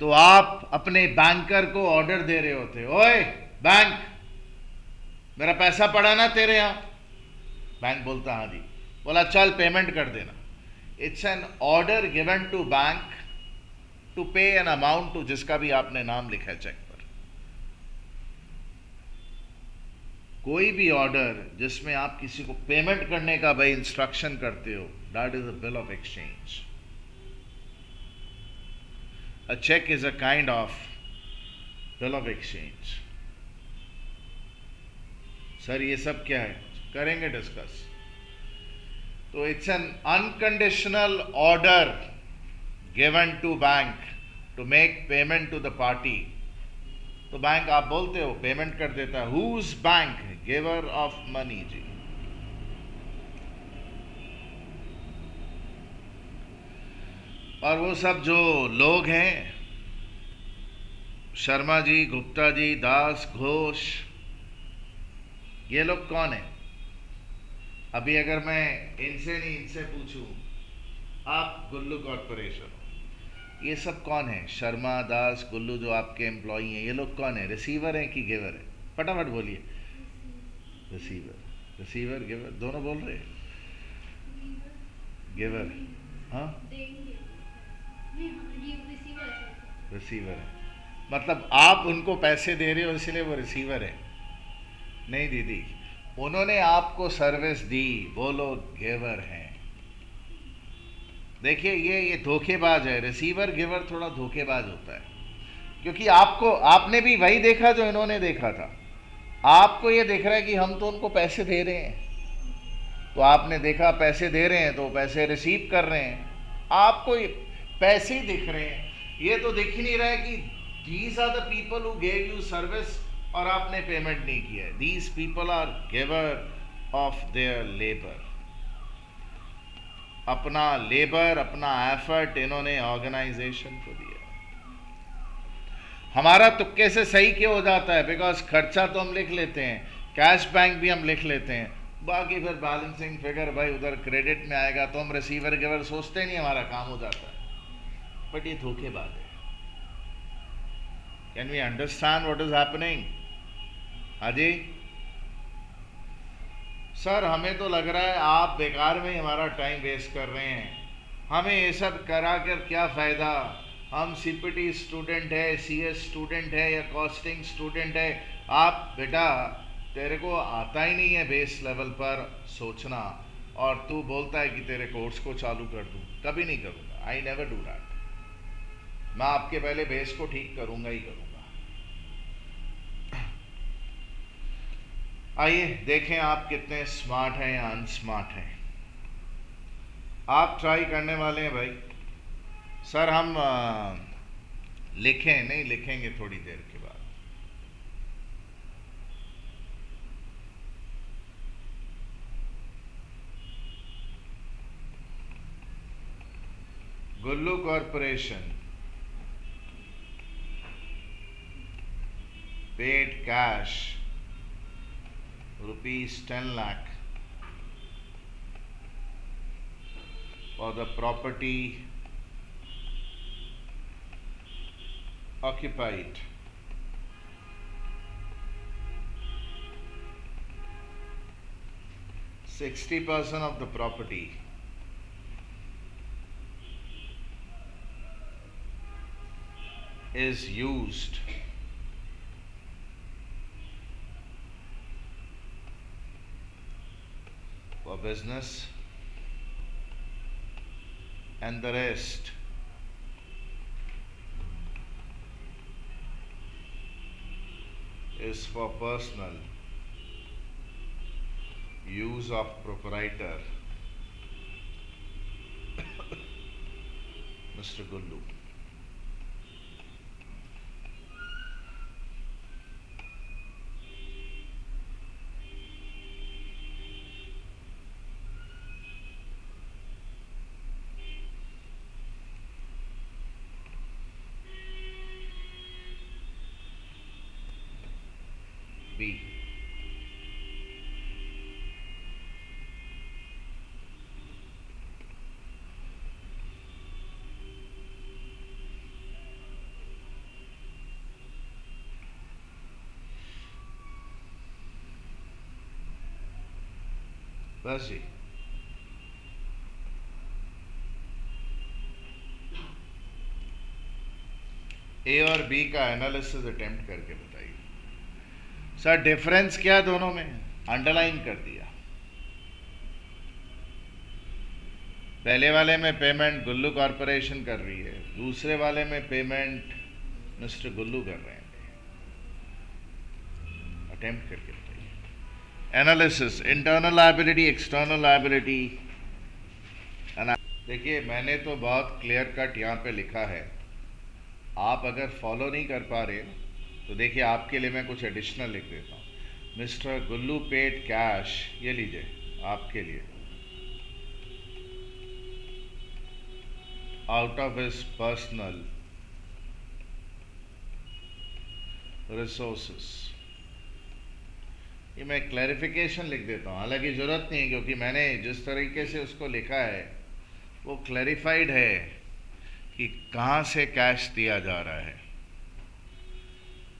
[SPEAKER 1] तो आप अपने बैंकर को ऑर्डर दे रहे होते हो, ओए बैंक, मेरा पैसा पड़ा ना तेरे यहां। बैंक बोलता हाँ जी। बोला चल पेमेंट कर देना। It's an order given to bank to pay an amount to जिसका भी आपने नाम लिखा है चेक पर। कोई भी ऑर्डर जिसमें आप किसी को पेमेंट करने का भाई इंस्ट्रक्शन करते हो, that is a bill of exchange. A cheque is a kind of bill of exchange. Sir ये सब क्या है? करेंगे डिस्कस। तो it's an unconditional order given to bank to make payment to the party. तो bank आप बोलते हो पेमेंट कर देता है। Whose bank? Giver of money जी। और वो सब जो लोग हैं, शर्मा जी, गुप्ता जी, दास, घोष, ये लोग कौन है? अभी अगर मैं इनसे नहीं इनसे पूछूं, आप गुल्लू कॉरपोरेशन हो, ये सब कौन है? शर्मा, दास, गुल्लू जो आपके एम्प्लॉई हैं, ये लोग कौन है? रिसीवर हैं कि गिवर है? फटाफट बोलिए। रिसीवर। रिसीवर गिवर दोनों बोल रहे हैं। गिवर। हाँ, रिसीवर है। मतलब आप उनको पैसे दे रहे हो इसलिए वो रिसीवर है? नहीं दीदी, उन्होंने आपको सर्विस दी, वो लोग गिवर हैं। देखिए ये धोखेबाज है। रिसीवर गिवर थोड़ा धोखेबाज होता है, क्योंकि आपने भी वही देखा जो इन्होंने देखा था। आपको ये दिख रहा है कि हम तो उनको पैसे दे रहे हैं, तो आपने देखा पैसे दे रहे हैं तो पैसे रिसीव कर रहे हैं। आपको ये पैसे ही दिख रहे हैं, ये तो दिख ही नहीं रहा है कि these are the people who gave you service और आपने पेमेंट नहीं किया है। These people are giver of their labour. अपना लेबर, अपना एफर्ट इन्होंने ऑर्गेनाइजेशन को दिया। हमारा तुक्के से सही क्यों हो जाता है? बिकॉज खर्चा तो हम लिख लेते हैं, कैश बैंक भी हम लिख लेते हैं, बाकी फिर बैलेंसिंग फिगर भाई उधर क्रेडिट में आएगा तो हम रिसीवर गिवर सोचते नहीं, हमारा काम हो जाता है। बट ये धोखेबाज है। Can we understand what is happening? हाँ जी सर, हमें तो लग रहा है आप बेकार में ही हमारा टाइम वेस्ट कर रहे हैं। हमें ये सब करा कर क्या फ़ायदा? हम सीपीटी स्टूडेंट है, सीएस स्टूडेंट है या कॉस्टिंग स्टूडेंट है। आप बेटा, तेरे को आता ही नहीं है बेस लेवल पर सोचना, और तू बोलता है कि तेरे कोर्स को चालू कर दूं। कभी नहीं करूँगा, आई नेवर डू दैट। मैं आपके पहले बेस को ठीक करूँगा ही करूँगा। आइए देखें आप कितने स्मार्ट हैं या अनस्मार्ट हैं। आप ट्राई करने वाले हैं भाई। सर हम लिखें नहीं, लिखेंगे थोड़ी देर के बाद। Gullu corporation paid cash ₹10 lakh for the property occupied. %60 of the property is used for business and the rest is for personal use of proprietor Mr. Gullu. B. बस जी, ए और बी का एनालिसिस अटेम्प्ट करके बताइए। सर डिफरेंस क्या है दोनों में? Underline कर दिया। पहले वाले में पेमेंट गुल्लू कॉरपोरेशन कर रही है, दूसरे वाले में पेमेंट मिस्टर गुल्लू कर रहे हैं। अटेम्प्ट करके बताइए। Analysis, internal liability, external liability. देखिए मैंने तो बहुत क्लियर कट यहाँ पे लिखा है, आप अगर फॉलो नहीं कर पा रहे तो देखिए आपके लिए मैं कुछ एडिशनल लिख देता हूँ। मिस्टर गुल्लू पेड कैश, ये लीजिए आपके लिए, out of his personal resources. ये मैं क्लैरिफिकेशन लिख देता हूँ, हालांकि ज़रूरत नहीं है क्योंकि मैंने जिस तरीके से उसको लिखा है वो क्लैरिफाइड है कि कहाँ से कैश दिया जा रहा है।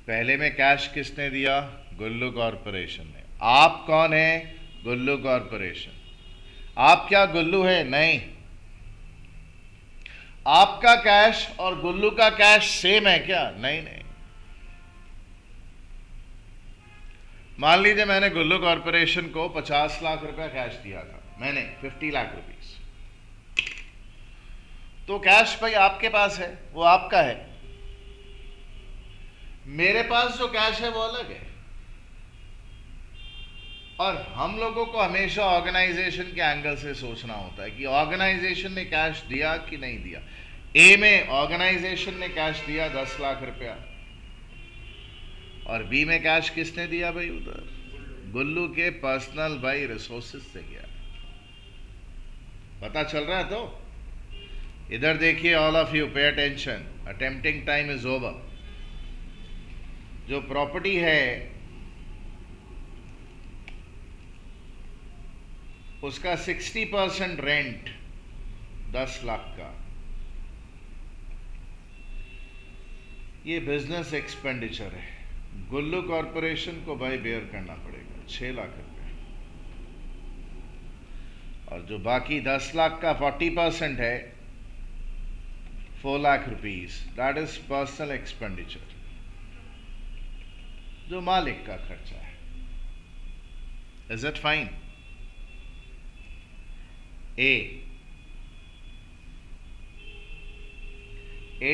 [SPEAKER 1] पहले में कैश किसने दिया? गुल्लू कॉरपोरेशन ने। आप कौन है? गुल्लू कॉरपोरेशन। आप क्या गुल्लू है? नहीं। आपका कैश और गुल्लू का कैश सेम है क्या? नहीं नहीं। मान लीजिए मैंने गुल्लू कॉरपोरेशन को 50 लाख रुपया कैश दिया था, मैंने 50 लाख रुपीस, तो कैश भाई आपके पास है, वो आपका है। मेरे पास जो कैश है वो अलग है। और हम लोगों को हमेशा ऑर्गेनाइजेशन के एंगल से सोचना होता है कि ऑर्गेनाइजेशन ने कैश दिया कि नहीं दिया। ए में ऑर्गेनाइजेशन ने कैश दिया 10 लाख रुपया, और बी में कैश किसने दिया भाई? उधर गुल्लू के पर्सनल भाई रिसोर्सेज से गया। पता चल रहा है? तो इधर देखिए, all of you pay attention, attempting time is over. जो प्रॉपर्टी है उसका 60% रेंट 10 लाख का, ये बिजनेस एक्सपेंडिचर है। गुल्लू कॉरपोरेशन को भाई बेयर करना पड़ेगा 6 लाख रुपए, और जो बाकी 10 लाख का 40% है 4 lakh rupees, that is personal expenditure, जो मालिक का खर्चा है। Is it fine? A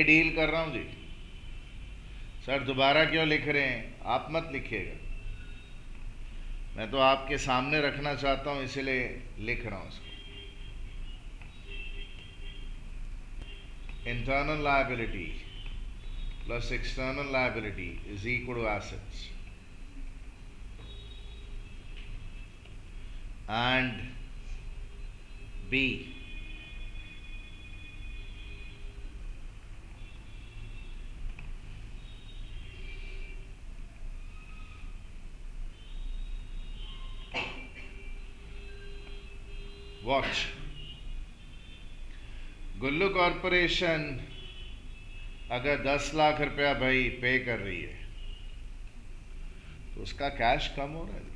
[SPEAKER 1] deal कर रहा हूं जी। सर दोबारा क्यों लिख रहे हैं? आप मत लिखिएगा, मैं तो आपके सामने रखना चाहता हूं इसलिए लिख रहा हूं इसको। Internal liability plus external liability is equal to assets, and be watch. Gullu corporation अगर 10 लाख रुपया भाई पे कर रही है तो उसका कैश कम हो रहा है।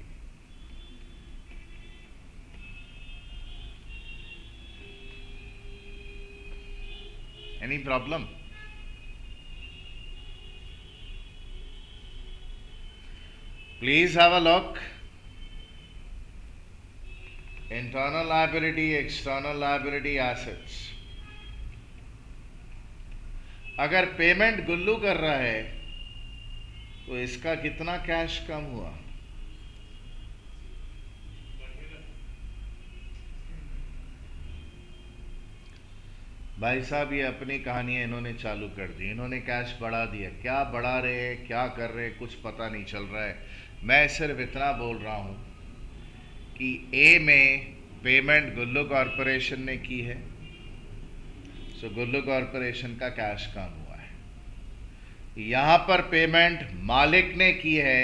[SPEAKER 1] Any problem? Please have a look. Internal liability, external liability, assets. अगर पेमेंट गुल्लू कर रहा है तो इसका कितना कैश कम हुआ? भाई साहब ये अपनी कहानियाँ इन्होंने चालू कर दी, इन्होंने कैश बढ़ा दिया। क्या बढ़ा रहे हैं, क्या कर रहे हैं, कुछ पता नहीं चल रहा है। मैं सिर्फ इतना बोल रहा हूँ कि ए में पेमेंट गुल्लू कॉरपोरेशन ने की है, सो गुल्लू कॉरपोरेशन का कैश कम हुआ है। यहाँ पर पेमेंट मालिक ने की है,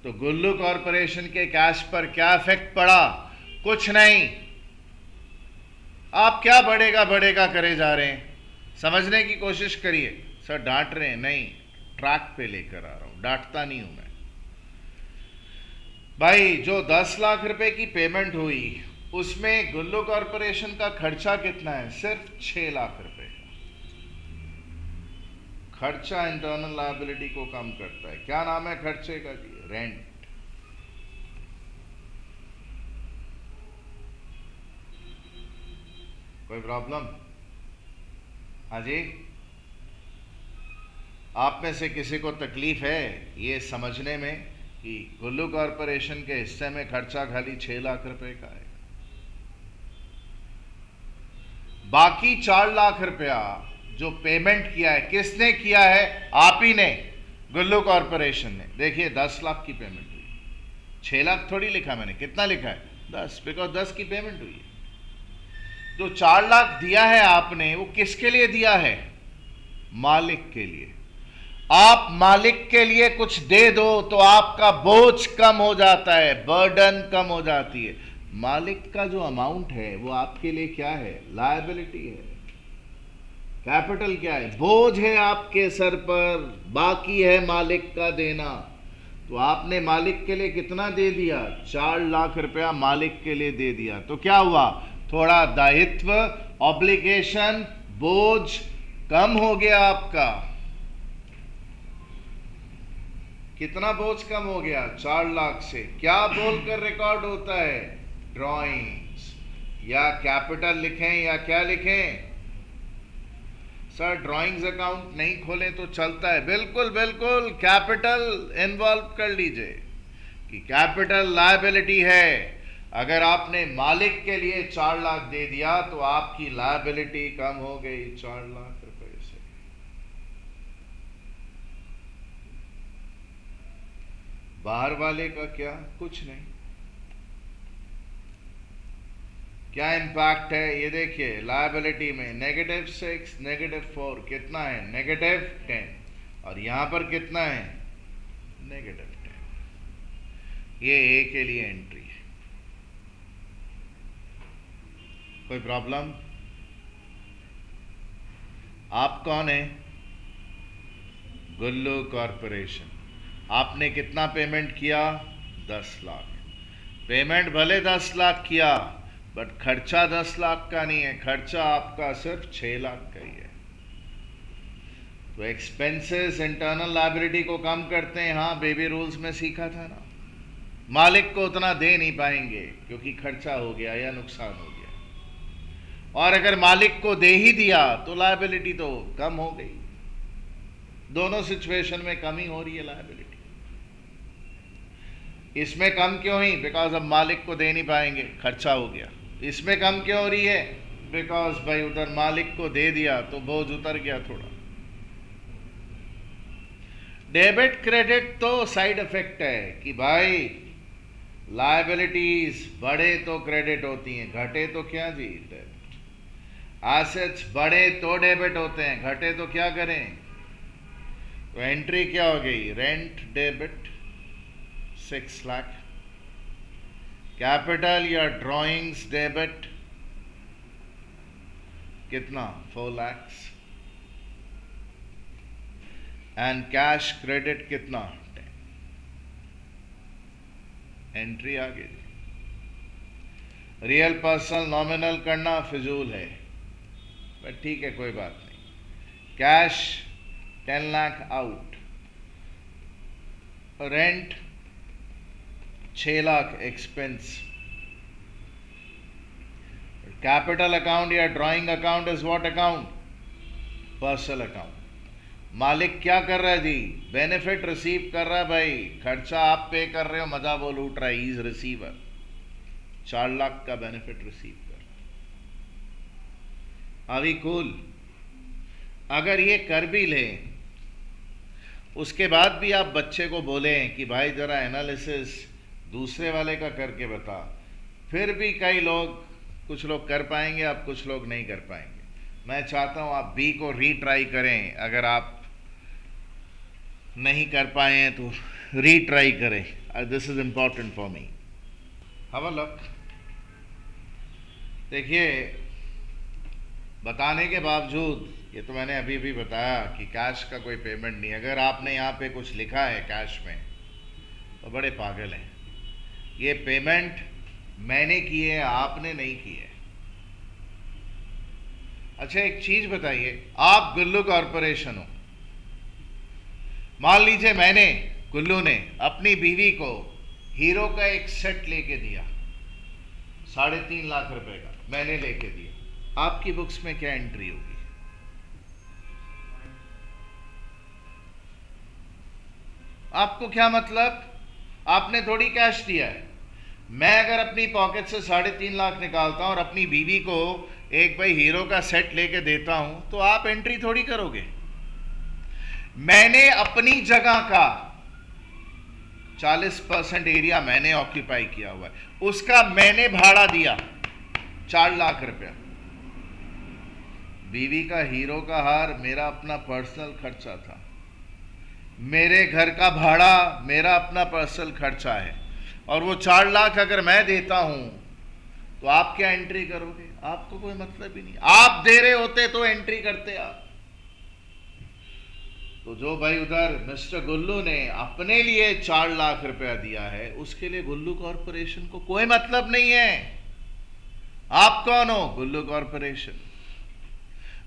[SPEAKER 1] तो गुल्लू कॉरपोरेशन के कैश पर क्या इफेक्ट पड़ा? कुछ नहीं। आप क्या बढ़ेगा बढ़ेगा करे जा रहे हैं, समझने की कोशिश करिए। सर डांट रहे हैं, नहीं, ट्रैक पे लेकर आ रहा हूं, डांटता नहीं हूं मैं। भाई जो 10 लाख रुपए की पेमेंट हुई, उसमें गुल्लू कॉरपोरेशन का खर्चा कितना है? सिर्फ 6 लाख रुपए का खर्चा इंटरनल लायबिलिटी को कम करता है। क्या नाम है खर्चे का जी? रेंट। कोई प्रॉब्लम? हाँ जी, आप में से किसी को तकलीफ है ये समझने में कि गुल्लू कॉरपोरेशन के हिस्से में खर्चा खाली 6 लाख रुपए का है? बाकी 4 लाख रुपया जो पेमेंट किया है, किसने किया है? आप ही ने, गुल्लू कॉरपोरेशन ने। देखिए 10 लाख की पेमेंट हुई, 6 लाख थोड़ी लिखा मैंने, कितना लिखा है? 10, बिकॉज 10 की पेमेंट हुई है। जो 4 लाख दिया है आपने, वो किसके लिए दिया है? मालिक के लिए। आप मालिक के लिए कुछ दे दो तो आपका बोझ कम हो जाता है, बर्डन कम हो जाती है। मालिक का जो अमाउंट है वो आपके लिए क्या है? लायबिलिटी है। कैपिटल क्या है? बोझ है आपके सर पर, बाकी है मालिक का देना। तो आपने मालिक के लिए कितना दे दिया? 4 लाख रुपया मालिक के लिए दे दिया। तो क्या हुआ? थोड़ा दायित्व, ऑब्लिगेशन, बोझ कम हो गया आपका। कितना बोझ कम हो गया? 4 लाख से। क्या बोलकर रिकॉर्ड होता है? ड्राइंग्स। या कैपिटल लिखें या क्या लिखें? सर ड्राइंग्स अकाउंट नहीं खोले तो चलता है। बिल्कुल बिल्कुल, कैपिटल इन्वॉल्व कर लीजिए कि कैपिटल लायबिलिटी है। अगर आपने मालिक के लिए 4 लाख दे दिया तो आपकी लायबिलिटी कम हो गई 4 लाख रुपए से। बाहर वाले का क्या? कुछ नहीं। क्या इम्पैक्ट है ये देखिए, लायबिलिटी में -6, -4 कितना है? -10। और यहां पर कितना है? -10। ये ए के लिए एंट्री है। कोई प्रॉब्लम? आप कौन है? गुल्लू कॉरपोरेशन। आपने कितना पेमेंट किया? 10 लाख। पेमेंट भले 10 लाख किया, बट खर्चा 10 लाख का नहीं है, खर्चा आपका सिर्फ 6 लाख का ही है। तो एक्सपेंसेस इंटरनल लायबिलिटी को कम करते हैं। हाँ, बेबी रूल्स में सीखा था ना। मालिक को उतना दे नहीं पाएंगे क्योंकि खर्चा हो गया या नुकसान हो गया। और अगर मालिक को दे ही दिया तो लायबिलिटी तो कम हो गई। दोनों सिचुएशन में कमी हो रही है लायबिलिटी। इसमें कम क्यों हुई? बिकॉज अब मालिक को दे नहीं पाएंगे, खर्चा हो गया। इसमें कम क्यों हो रही है? बिकॉज भाई उधर मालिक को दे दिया तो बोझ उतर गया थोड़ा। डेबिट क्रेडिट तो साइड इफेक्ट है कि भाई लायबिलिटीज बढ़े तो क्रेडिट होती हैं, घटे तो क्या जी? डेबिट। एसेट्स बढ़े तो डेबिट होते हैं, घटे तो क्या करें? तो एंट्री क्या हो गई? Rent debit 6 lakh. कैपिटल या ड्राइंग्स डेबिट कितना? 4 lakhs। एंड कैश क्रेडिट कितना? 10। एंट्री आ गई। रियल पर्सनल नॉमिनल करना फिजूल है, बट ठीक है कोई बात नहीं। Cash 10 lakh out, rent 6 lakh expense. Capital account या drawing account is what account? Personal account. मालिक क्या कर रहा है जी? बेनिफिट रिसीव कर रहा है भाई। खर्चा आप पे कर रहे हो, मजा वो लूट रहा है, इज रिसीवर। 4 लाख का बेनिफिट रिसीव कर। Are we cool? अगर ये कर भी लें, उसके बाद भी आप बच्चे को बोलें कि भाई ज़रा एनालिसिस दूसरे वाले का करके बता, फिर भी कई लोग, कुछ लोग कर पाएंगे, आप कुछ लोग नहीं कर पाएंगे। मैं चाहता हूं आप बी को रीट्राई करें, अगर आप नहीं कर पाए हैं तो रीट्राई करें। This is important for me. Have a look. देखिए, बताने के बावजूद, ये तो मैंने अभी भी बताया कि कैश का कोई पेमेंट नहीं। अगर आपने यहाँ पे कुछ लिखा है कैश में तो बड़े पागल हैं। ये पेमेंट मैंने की है, आपने नहीं की है। अच्छा एक चीज बताइए, आप गुल्लू कॉरपोरेशन हो, मान लीजिए मैंने, गुल्लू ने अपनी बीवी को हीरो का एक सेट लेके दिया 3.5 लाख रुपए का, मैंने लेके दिया, आपकी बुक्स में क्या एंट्री होगी? आपको क्या मतलब? आपने थोड़ी कैश दिया है। मैं अगर अपनी पॉकेट से 3.5 लाख निकालता हूं और अपनी बीवी को एक भाई हीरो का सेट लेके देता हूं, तो आप एंट्री थोड़ी करोगे। मैंने अपनी जगह का 40% एरिया मैंने ऑक्यूपाई किया हुआ है, उसका मैंने भाड़ा दिया 4 लाख रुपया। बीवी का हीरो का हार मेरा अपना पर्सनल खर्चा था, मेरे घर का भाड़ा मेरा अपना पर्सनल खर्चा है, और वो 4 लाख अगर मैं देता हूं तो आप क्या एंट्री करोगे? आपको कोई मतलब ही नहीं। आप दे रहे होते तो एंट्री करते आप। तो जो भाई उधर मिस्टर गुल्लू ने अपने लिए 4 लाख रुपया दिया है, उसके लिए गुल्लू कॉरपोरेशन को कोई मतलब नहीं है। आप कौन हो? गुल्लू कॉरपोरेशन।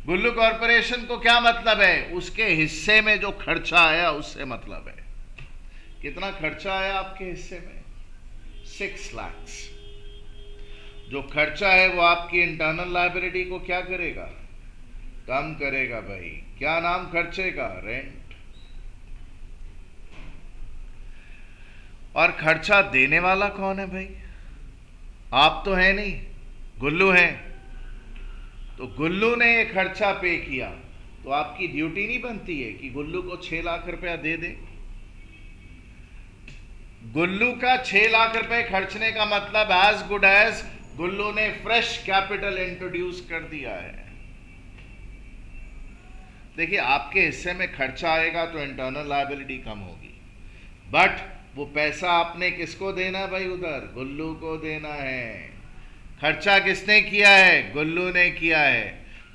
[SPEAKER 1] गुल्लू कॉरपोरेशन को क्या मतलब है? उसके हिस्से में जो खर्चा आया उससे मतलब है। कितना खर्चा आया आपके हिस्से में? 6 लाख। जो खर्चा है वो आपकी इंटरनल लायबिलिटी को क्या करेगा? कम करेगा भाई। क्या नाम खर्चे का? रेंट। और खर्चा देने वाला कौन है भाई? आप तो है नहीं, गुल्लू है। तो गुल्लू ने ये खर्चा पे किया, तो आपकी ड्यूटी नहीं बनती है कि गुल्लू को 6 लाख रुपया दे दे? गुल्लू का 6 लाख रुपए खर्चने का मतलब एज गुड एज गुल्लू ने फ्रेश कैपिटल इंट्रोड्यूस कर दिया है। देखिए, आपके हिस्से में खर्चा आएगा तो इंटरनल लायबिलिटी कम होगी, बट वो पैसा आपने किसको देना है भाई? उधर गुल्लू को देना है। खर्चा किसने किया है? गुल्लू ने किया है।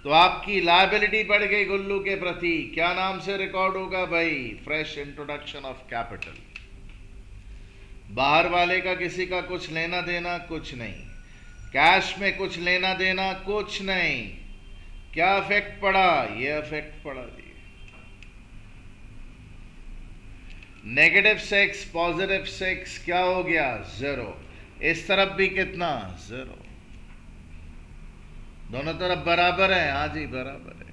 [SPEAKER 1] तो आपकी लायबिलिटी बढ़ गई गुल्लू के प्रति। क्या नाम से रिकॉर्ड होगा भाई? Fresh introduction of capital. बाहर वाले का किसी का कुछ लेना देना कुछ नहीं, कैश में कुछ लेना देना कुछ नहीं। क्या इफेक्ट पड़ा? ये इफेक्ट पड़ा जी। -6 +6 क्या हो गया? 0। इस तरफ भी कितना? 0। दोनों तरफ बराबर है। हाँ जी, बराबर है।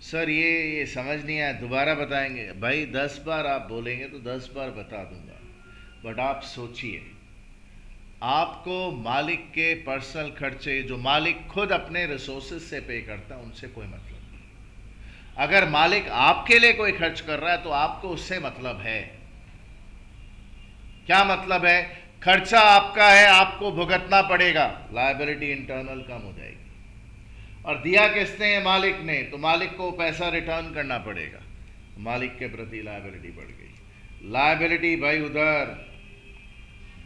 [SPEAKER 1] सर ये समझ नहीं आया, दोबारा बताएंगे? भाई 10 बार आप बोलेंगे तो 10 बार बता दूंगा, बट आप सोचिए, आपको मालिक के पर्सनल खर्चे जो मालिक खुद अपने रिसोर्सेज से पे करता है उनसे कोई मतलब नहीं। अगर मालिक आपके लिए कोई खर्च कर रहा है तो आपको उससे मतलब है। क्या मतलब है? खर्चा आपका है, आपको भुगतना पड़ेगा, लायबिलिटी इंटरनल कम हो जाएगी। और दिया किसने है? मालिक ने। तो मालिक को पैसा रिटर्न करना पड़ेगा, मालिक के प्रति लायबिलिटी बढ़ गई। लायबिलिटी भाई उधर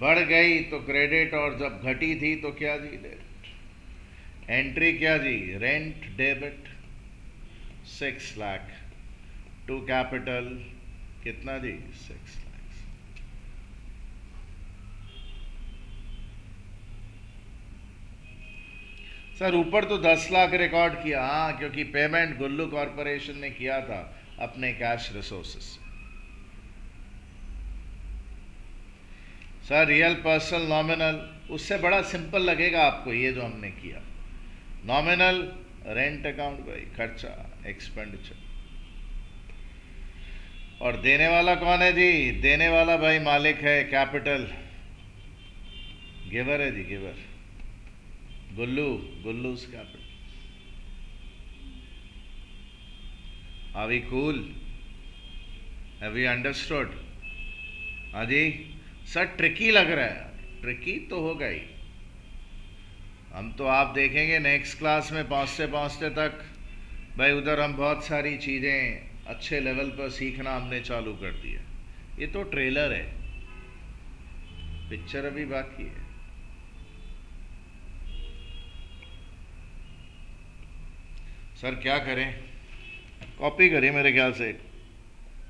[SPEAKER 1] बढ़ गई तो क्रेडिट, और जब घटी थी तो क्या जी? डेबिट। एंट्री क्या जी? Rent debit 6 lakh to capital कितना जी? 6 लाख। सर ऊपर तो 10 लाख रिकॉर्ड किया, हाँ, क्योंकि पेमेंट गुल्लू कॉरपोरेशन ने किया था अपने कैश रिसोर्सेस से। सर रियल पर्सनल नॉमिनल, उससे बड़ा सिंपल लगेगा आपको ये जो हमने किया। नॉमिनल रेंट अकाउंट भाई, खर्चा, एक्सपेंडिचर। और देने वाला कौन है जी? देने वाला भाई मालिक है, कैपिटल गिवर है जी, giver. Gullu, Gullu's capital. Are we cool? Have we understood? हाँ जी सर, ट्रिकी लग रहा है. ट्रिकी तो होगा ही. हम तो आप देखेंगे नेक्स्ट क्लास में पहुंचते पहुंचते तक भाई उधर हम बहुत सारी चीज़ें अच्छे लेवल पर सीखना हमने चालू कर दिया. ये तो ट्रेलर है, पिक्चर अभी बाकी है. सर क्या करें, कॉपी करिए मेरे ख्याल से.